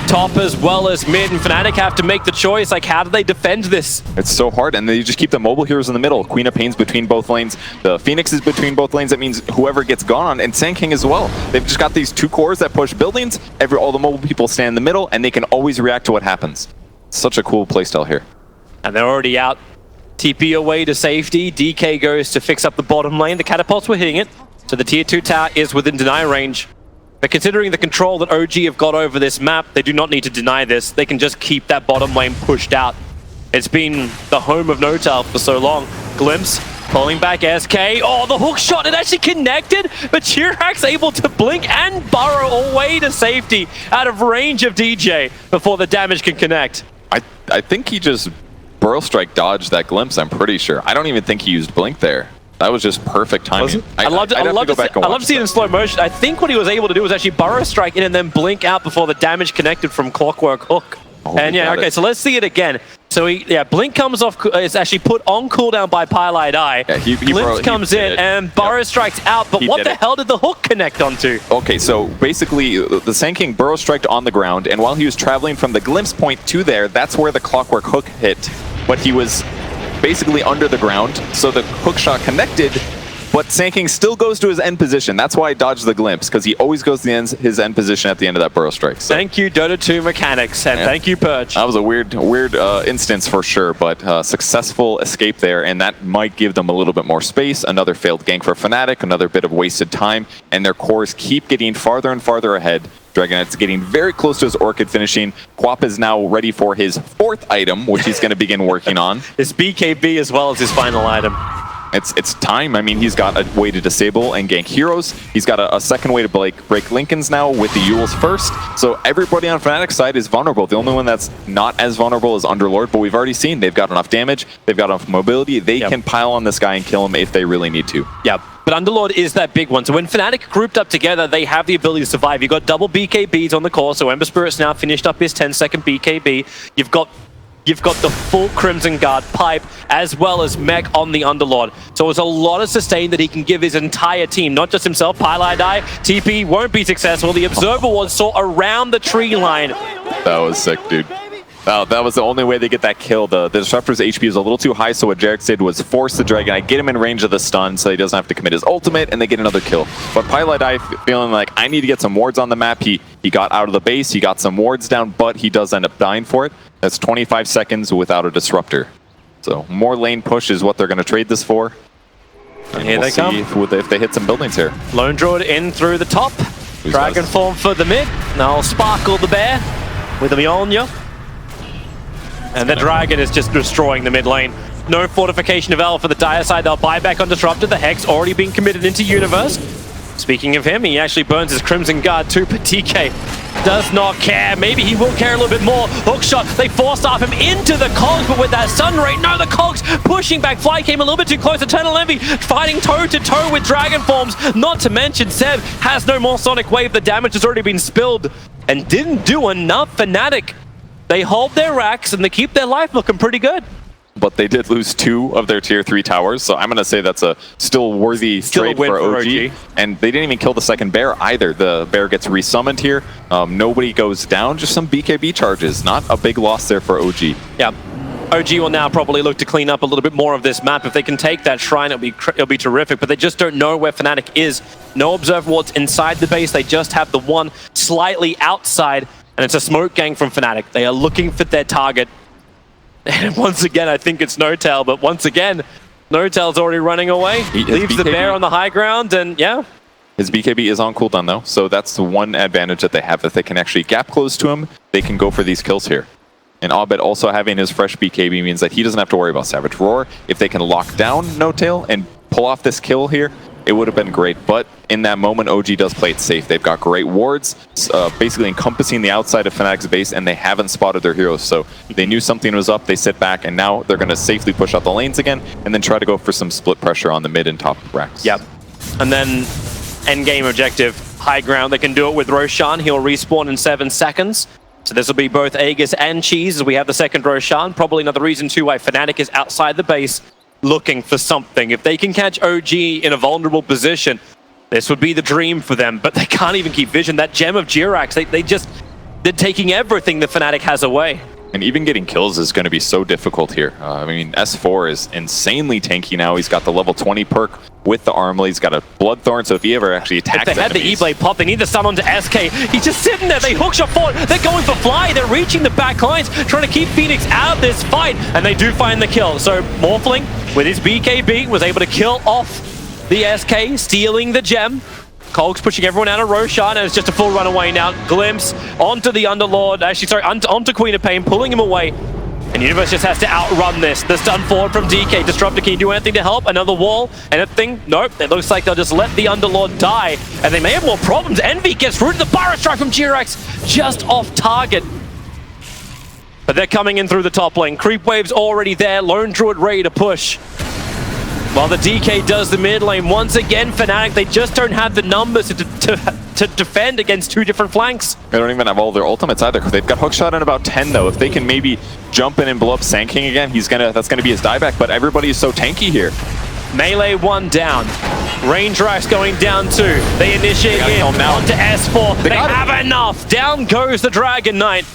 Top as well as mid, and Fnatic have to make the choice. Like, how do they defend this? It's so hard, and they just keep the mobile heroes in the middle. Queen of Pain's between both lanes. The Phoenix is between both lanes. That means whoever gets gone on, and Sand King as well. They've just got these two cores that push buildings. All the mobile people stand in the middle, and they can always react to what happens. Such a cool playstyle here. And they're already out. TP away to safety. DK goes to fix up the bottom lane. The catapults were hitting it, so the tier 2 tower is within deny range. But considering the control that OG have got over this map, they do not need to deny this. They can just keep that bottom lane pushed out. It's been the home of Notal for so long. Glimpse, pulling back SK. Oh, the hook shot, it actually connected, but Chirac able to blink and burrow away to safety out of range of DJ before the damage can connect. I think he just Burrow Strike dodged that Glimpse, I'm pretty sure. I don't even think he used Blink there. That was just perfect timing. I love to see it in slow motion. I think what he was able to do was actually Burrow Strike in and then blink out before the damage connected from Clockwork Hook. And yeah, okay, so let's see it again. So Blink comes off, it's actually put on cooldown by Pilot Eye. Yeah, Glimpse comes in and Burrow Strikes out, but what the hell did the hook connect onto? Okay, so basically the Sand King Burrow Striked on the ground, and while he was traveling from the Glimpse point to there, that's where the Clockwork Hook hit. But he was basically under the ground, so the hook shot connected, but Sanking still goes to his end position. That's why I dodged the glimpse, because he always goes to his end position at the end of that burrow strike. So. Thank you, Dota 2 mechanics, and thank you, Purge. That was a weird instance for sure, but successful escape there, and that might give them a little bit more space. Another failed gank for Fnatic, another bit of wasted time, and their cores keep getting farther and farther ahead. Dragonite's getting very close to his Orchid finishing. Quap is now ready for his 4th item, which he's going to begin working on. His BKB as well as his final item. It's time. I mean, he's got a way to disable and gank heroes. He's got a second way to break Lincolns now with the Euls first. So everybody on Fnatic's side is vulnerable. The only one that's not as vulnerable is Underlord, but we've already seen they've got enough damage. They've got enough mobility. They can pile on this guy and kill him if they really need to. Yeah, but Underlord is that big one. So when Fnatic grouped up together, they have the ability to survive. You've got double BKBs on the core, so Ember Spirit's now finished up his 10-second BKB. You've got the full Crimson Guard pipe as well as mech on the Underlord. So it's a lot of sustain that he can give his entire team, not just himself. Pylai die, TP won't be successful. The Observer Ward saw around the tree line. That was sick, dude. That was the only way they get that kill. The Disruptor's HP is a little too high, so what Jarek did was force the Dragonite, get him in range of the stun so he doesn't have to commit his ultimate, and they get another kill. But Pylai feeling like, I need to get some wards on the map. He got out of the base, he got some wards down, but he does end up dying for it. That's 25 seconds without a Disruptor. So more lane push is what they're going to trade this for. And here they come. If they hit some buildings here. Lone Druid in through the top. Dragon form for the mid. Now Sparkle the Bear with the Mjolnir. And the Dragon is just destroying the mid lane. No fortification of L for the Dire side. They'll buy back on Disruptor. The Hex already being committed into Universe. Speaking of him, he actually burns his Crimson Guard too, but DK does not care. Maybe he will care a little bit more. Hookshot, they force-staff him into the Cogs, but with that Sun Ray, no, the Cogs pushing back. Fly came a little bit too close. Eternal Envy fighting toe-to-toe with Dragon Forms. Not to mention, Seb has no more Sonic Wave. The damage has already been spilled and didn't do enough. Fnatic, they hold their racks and they keep their life looking pretty good. But they did lose 2 of their tier 3 towers, so I'm going to say that's a still worthy trade for OG. And they didn't even kill the second bear either. The bear gets resummoned here. Nobody goes down, just some BKB charges. Not a big loss there for OG. Yeah. OG will now probably look to clean up a little bit more of this map. If they can take that shrine, it'll be terrific, but they just don't know where Fnatic is. No Observer Wards inside the base. They just have the one slightly outside, and it's a smoke gang from Fnatic. They are looking for their target. And once again, I think it's No-Tail, but once again, No-Tail's already running away. He leaves the bear on the high ground, and yeah. His BKB is on cooldown, though, so that's the one advantage that they have. If they can actually gap close to him, they can go for these kills here. And Abed also having his fresh BKB means that he doesn't have to worry about Savage Roar. If they can lock down No-Tail and pull off this kill here, it would have been great. But in that moment, OG does play it safe. They've got great wards, basically encompassing the outside of Fnatic's base, and they haven't spotted their heroes. So they knew something was up, they sit back, and now they're going to safely push out the lanes again, and then try to go for some split pressure on the mid and top racks. Yep. And then endgame objective, high ground. They can do it with Roshan. He'll respawn in 7 seconds. So this will be both Aegis and Cheese as we have the second Roshan. Probably another reason too why Fnatic is outside the base looking for something. If they can catch OG in a vulnerable position, this would be the dream for them, but they can't even keep vision. That gem of Jirax, they're taking everything that Fnatic has away. And even getting kills is going to be so difficult here. I mean, S4 is insanely tanky now. He's got the level 20 perk with the Armlet. He's got a Bloodthorn, so if he ever actually attacks If they had the E-Blade pop, they need the stun onto SK. He's just sitting there. They hookshot forward. They're going for Fly. They're reaching the back lines, trying to keep Phoenix out of this fight, and they do find the kill. So Morphling, with his BKB, was able to kill off the SK, stealing the gem. Cogs pushing everyone out of Roshan, and it's just a full runaway now. Glimpse onto the Underlord, actually, sorry, onto Queen of Pain, pulling him away. And Universe just has to outrun this. The stun forward from DK. Disruptor, can you do anything to help? Another wall? Anything? Nope. It looks like they'll just let the Underlord die. And they may have more problems. Envy gets through to the Pyro Strike from Jirax, just off target. But they're coming in through the top lane. Creep Wave's already there. Lone Druid ready to push. While the DK does the mid lane. Once again, Fnatic, they just don't have the numbers to defend against 2 different flanks. They don't even have all their ultimates either. They've got Hookshot in about 10, though. If they can maybe jump in and blow up Sand King again, that's gonna be his dieback, but everybody is so tanky here. Melee 1 down. Range Rax going down 2. They initiate in onto S4. They have enough. Down goes the Dragon Knight.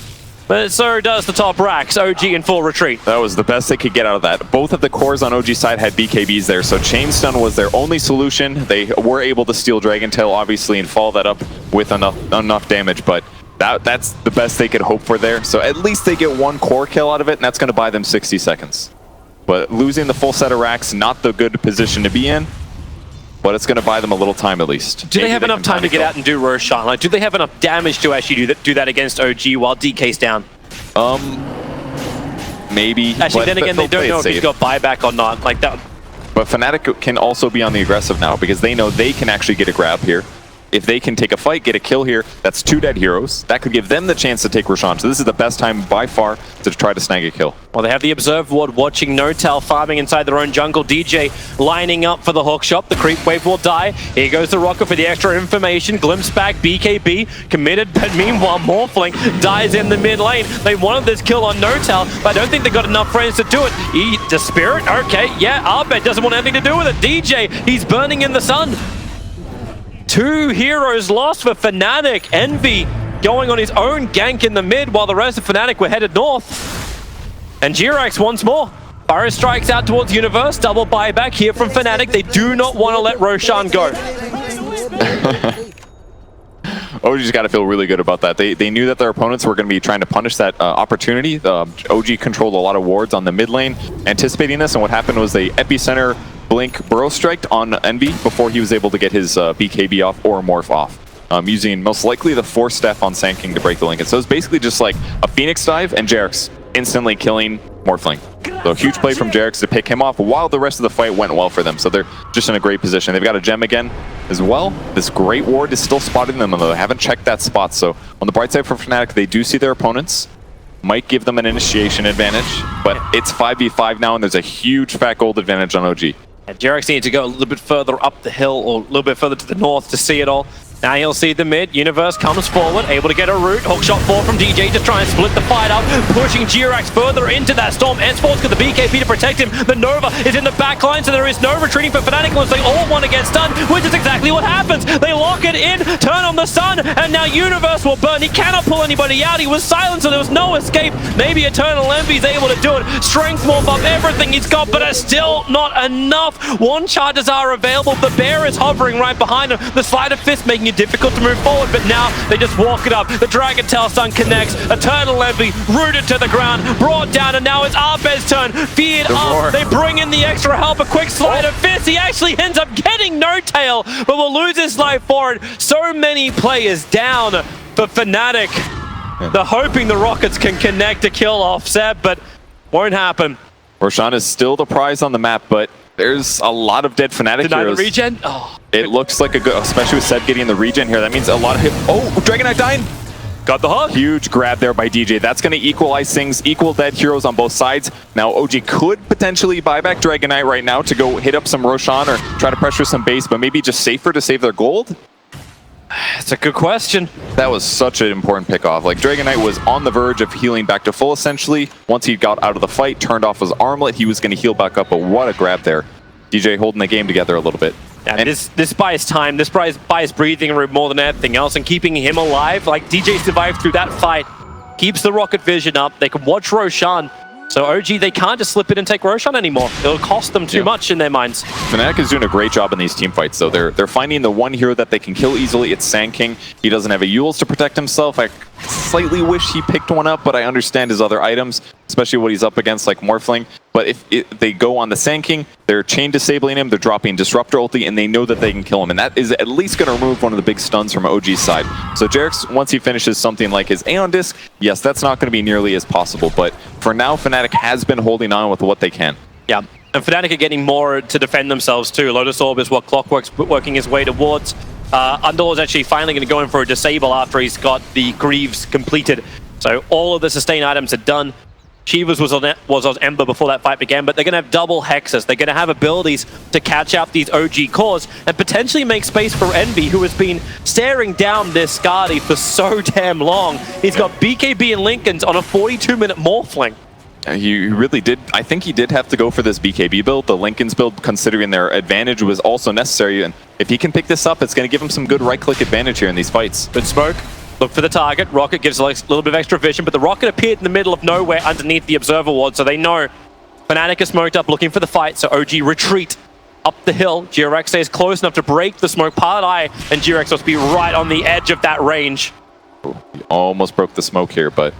But so does the top racks. OG in full retreat. That was the best they could get out of that. Both of the cores on OG side had BKBs there, so Chain Stun was their only solution. They were able to steal Dragon Tail, obviously, and follow that up with enough damage, but that's the best they could hope for there. So at least they get one core kill out of it, and that's going to buy them 60 seconds. But losing the full set of racks, not the good position to be in, but it's going to buy them a little time at least. Do they have enough time to get out and do Roshan? Like, do they have enough damage to actually do that against OG while DK's down? Maybe. Actually, then again, they don't know if he's got buyback or not. Like that. But Fnatic can also be on the aggressive now because they know they can actually get a grab here. If they can take a fight, get a kill here, that's 2 dead heroes. That could give them the chance to take Roshan. So this is the best time by far to try to snag a kill. Well, they have the Observe Ward watching Notel farming inside their own jungle. DJ lining up for the hook shot. The creep wave will die. Here goes the Rocket for the extra information. Glimpse back, BKB committed, but meanwhile Morphling dies in the mid lane. They wanted this kill on Notel, but I don't think they got enough friends to do it. The Spirit, okay, yeah, Arbed doesn't want anything to do with it. DJ, he's burning in the sun. 2 heroes lost for Fnatic. Envy going on his own gank in the mid while the rest of Fnatic were headed north. And Jirax once more. Fire strikes out towards Universe. Double buyback here from Fnatic. They do not want to let Roshan go. OG's got to feel really good about that. They knew that their opponents were going to be trying to punish that opportunity. OG controlled a lot of wards on the mid lane, anticipating this, and what happened was they epicenter blink burrow striked on Envy before he was able to get his BKB off or morph off, using most likely the Force Staff on Sand King to break the Lincoln. So it's basically just like a Phoenix dive and Jerax instantly killing Morphling. So a huge play from Jerax to pick him off while the rest of the fight went well for them. So they're just in a great position. They've got a gem again as well. This great ward is still spotting them, though they haven't checked that spot. So on the bright side for Fnatic, they do see their opponents. Might give them an initiation advantage, but it's 5v5 now, and there's a huge fat gold advantage on OG. And Jerax needs to go a little bit further up the hill or a little bit further to the north to see it all. Now he'll see the mid. Universe comes forward, able to get a root. Hookshot 4 from DJ to try and split the fight up, pushing Jirax further into that storm. S4's got the BKB to protect him. The Nova is in the back line, so there is no retreating for Fnatic unless they all want to get stunned, which is exactly what happens. They lock it in, turn on the sun, and now Universe will burn. He cannot pull anybody out. He was silent, so there was no escape. Maybe Eternal Envy's able to do it. Strength morph up everything he's got, but it's still not enough. One charges are available. The bear is hovering right behind him. The Sleight of Fist making it difficult to move forward, but now they just walk it up. The Dragon Tail Stun connects. Eternal Envy rooted to the ground, brought down, and now it's Arbed's turn. Feared up. They bring in the extra help. A quick Sleight of Fist. He actually ends up getting no tail, but will lose his life for it. So many players down for Fnatic. They're hoping the Rockets can connect to kill off Seb, but won't happen. Roshan is still the prize on the map, but there's a lot of dead Fnatic Deny heroes. the regen? Oh. It looks like a good, especially with Seb getting the regen here. That means a lot of hit. Oh, Dragon Knight dying. Got the hook. Huge grab there by DJ. That's going to equalize things, equal dead heroes on both sides. Now OG could potentially buy back Dragon Knight right now to go hit up some Roshan or try to pressure some base, but maybe just safer to save their gold? It's a good question. That was such an important pickoff. Like, Dragon Knight was on the verge of healing back to full, essentially. Once he got out of the fight, turned off his armlet, he was going to heal back up, but what a grab there. DJ holding the game together a little bit. Yeah, and this buys time, this buys breathing room more than anything else, and keeping him alive. Like, DJ survived through that fight, keeps the rocket vision up. They can watch Roshan. So OG, they can't just slip it and take Roshan anymore. It'll cost them too much in their minds. Fnatic is doing a great job in these team fights, though. They're finding the one hero that they can kill easily. It's Sand King. He doesn't have a Eul's to protect himself. I slightly wish he picked one up, but I understand his other items, especially what he's up against, like Morphling. But if they go on the Sand King, they're chain disabling him, they're dropping Disruptor ulti, and they know that they can kill him. And that is at least going to remove one of the big stuns from OG's side. So Jerax, once he finishes something like his Aeon Disc, yes, that's not going to be nearly as possible. But for now, Fnatic has been holding on with what they can. Yeah, and Fnatic are getting more to defend themselves too. Lotus Orb is what Clockwork's working his way towards. Underlord's actually finally going to go in for a disable after he's got the Greaves completed. So all of the sustain items are done. Shivas was on Ember before that fight began, but they're going to have double Hexes. They're going to have abilities to catch out these OG cores and potentially make space for Envy, who has been staring down this Skadi for so damn long. He's got BKB and Lincolns on a 42-minute Morphling. He really did. I think he did have to go for this BKB build. The Lincoln's build, considering their advantage, was also necessary. And if he can pick this up, it's going to give him some good right-click advantage here in these fights. Good smoke. Look for the target. Rocket gives a little bit of extra vision, but the Rocket appeared in the middle of nowhere underneath the Observer Ward, so they know Fnatic is smoked up looking for the fight, so OG retreat up the hill. GRX stays close enough to break the smoke. Pilot Eye and GRX must be right on the edge of that range. He almost broke the smoke here, but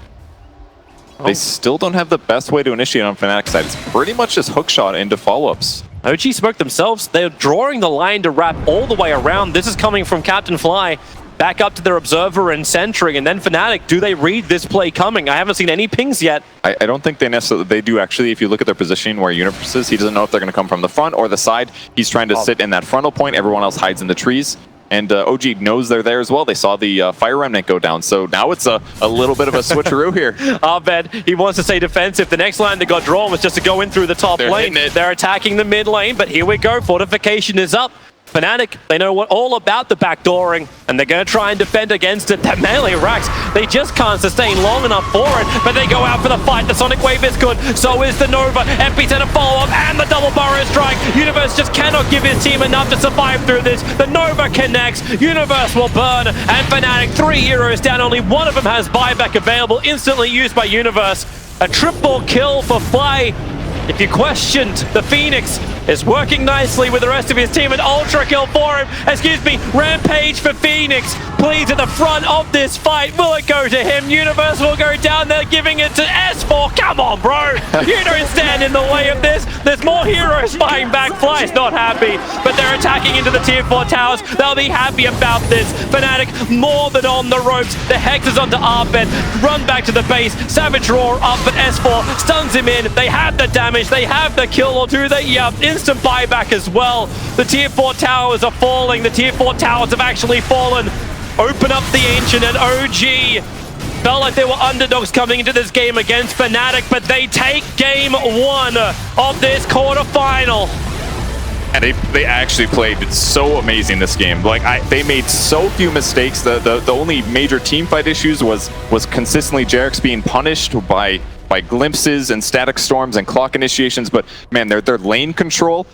they still don't have the best way to initiate on Fnatic's side. It's pretty much just hookshot into follow-ups. OG smoked themselves. They're drawing the line to wrap all the way around. This is coming from Captain Fly. Back up to their Observer and Sentry, and then Fnatic, do they read this play coming? I haven't seen any pings yet. I don't think they necessarily, they do actually. If you look at their positioning where Universe is, he doesn't know if they're going to come from the front or the side. He's trying to sit in that frontal point. Everyone else hides in the trees. And OG knows they're there as well. They saw the Fire Remnant go down. So now it's a little bit of a switcheroo here. Abed, he wants to stay defensive. The next line that got drawn was just to go in through the top lane. They're attacking the mid lane, but here we go. Fortification is up. Fnatic, they know all about the backdooring, and they're going to try and defend against it. The melee racks, they just can't sustain long enough for it, but they go out for the fight. The Sonic Wave is good, so is the Nova. FP10 a follow-up, and the double burrow strike. Universe just cannot give his team enough to survive through this. The Nova connects, Universe will burn, and Fnatic, 3 heroes down. Only one of them has buyback available, instantly used by Universe. A triple kill for Fly. If you questioned, the Phoenix is working nicely with the rest of his team. An ultra kill for him. Excuse me, Rampage for Phoenix. Please at the front of this fight. Will it go to him? Universe will go down there, giving it to S4. Come on, bro. You don't stand in the way of this. There's more heroes fighting back. Fly's not happy, but they're attacking into the tier 4 towers. They'll be happy about this. Fnatic more than on the ropes. The Hex is onto Arbed. Run back to the base. Savage Roar up, but S4 stuns him in. They have the damage. They have the kill, or do they? Yeah, instant buyback as well. The tier 4 towers are falling. The tier 4 towers have actually fallen. Open up the Ancient, and OG felt like they were underdogs coming into this game against Fnatic, but they take game 1 of this quarterfinal. And they actually played so amazing this game. Like they made so few mistakes. The only major team fight issues was consistently JerAx being punished by glimpses and static storms and clock initiations, but man, their lane control,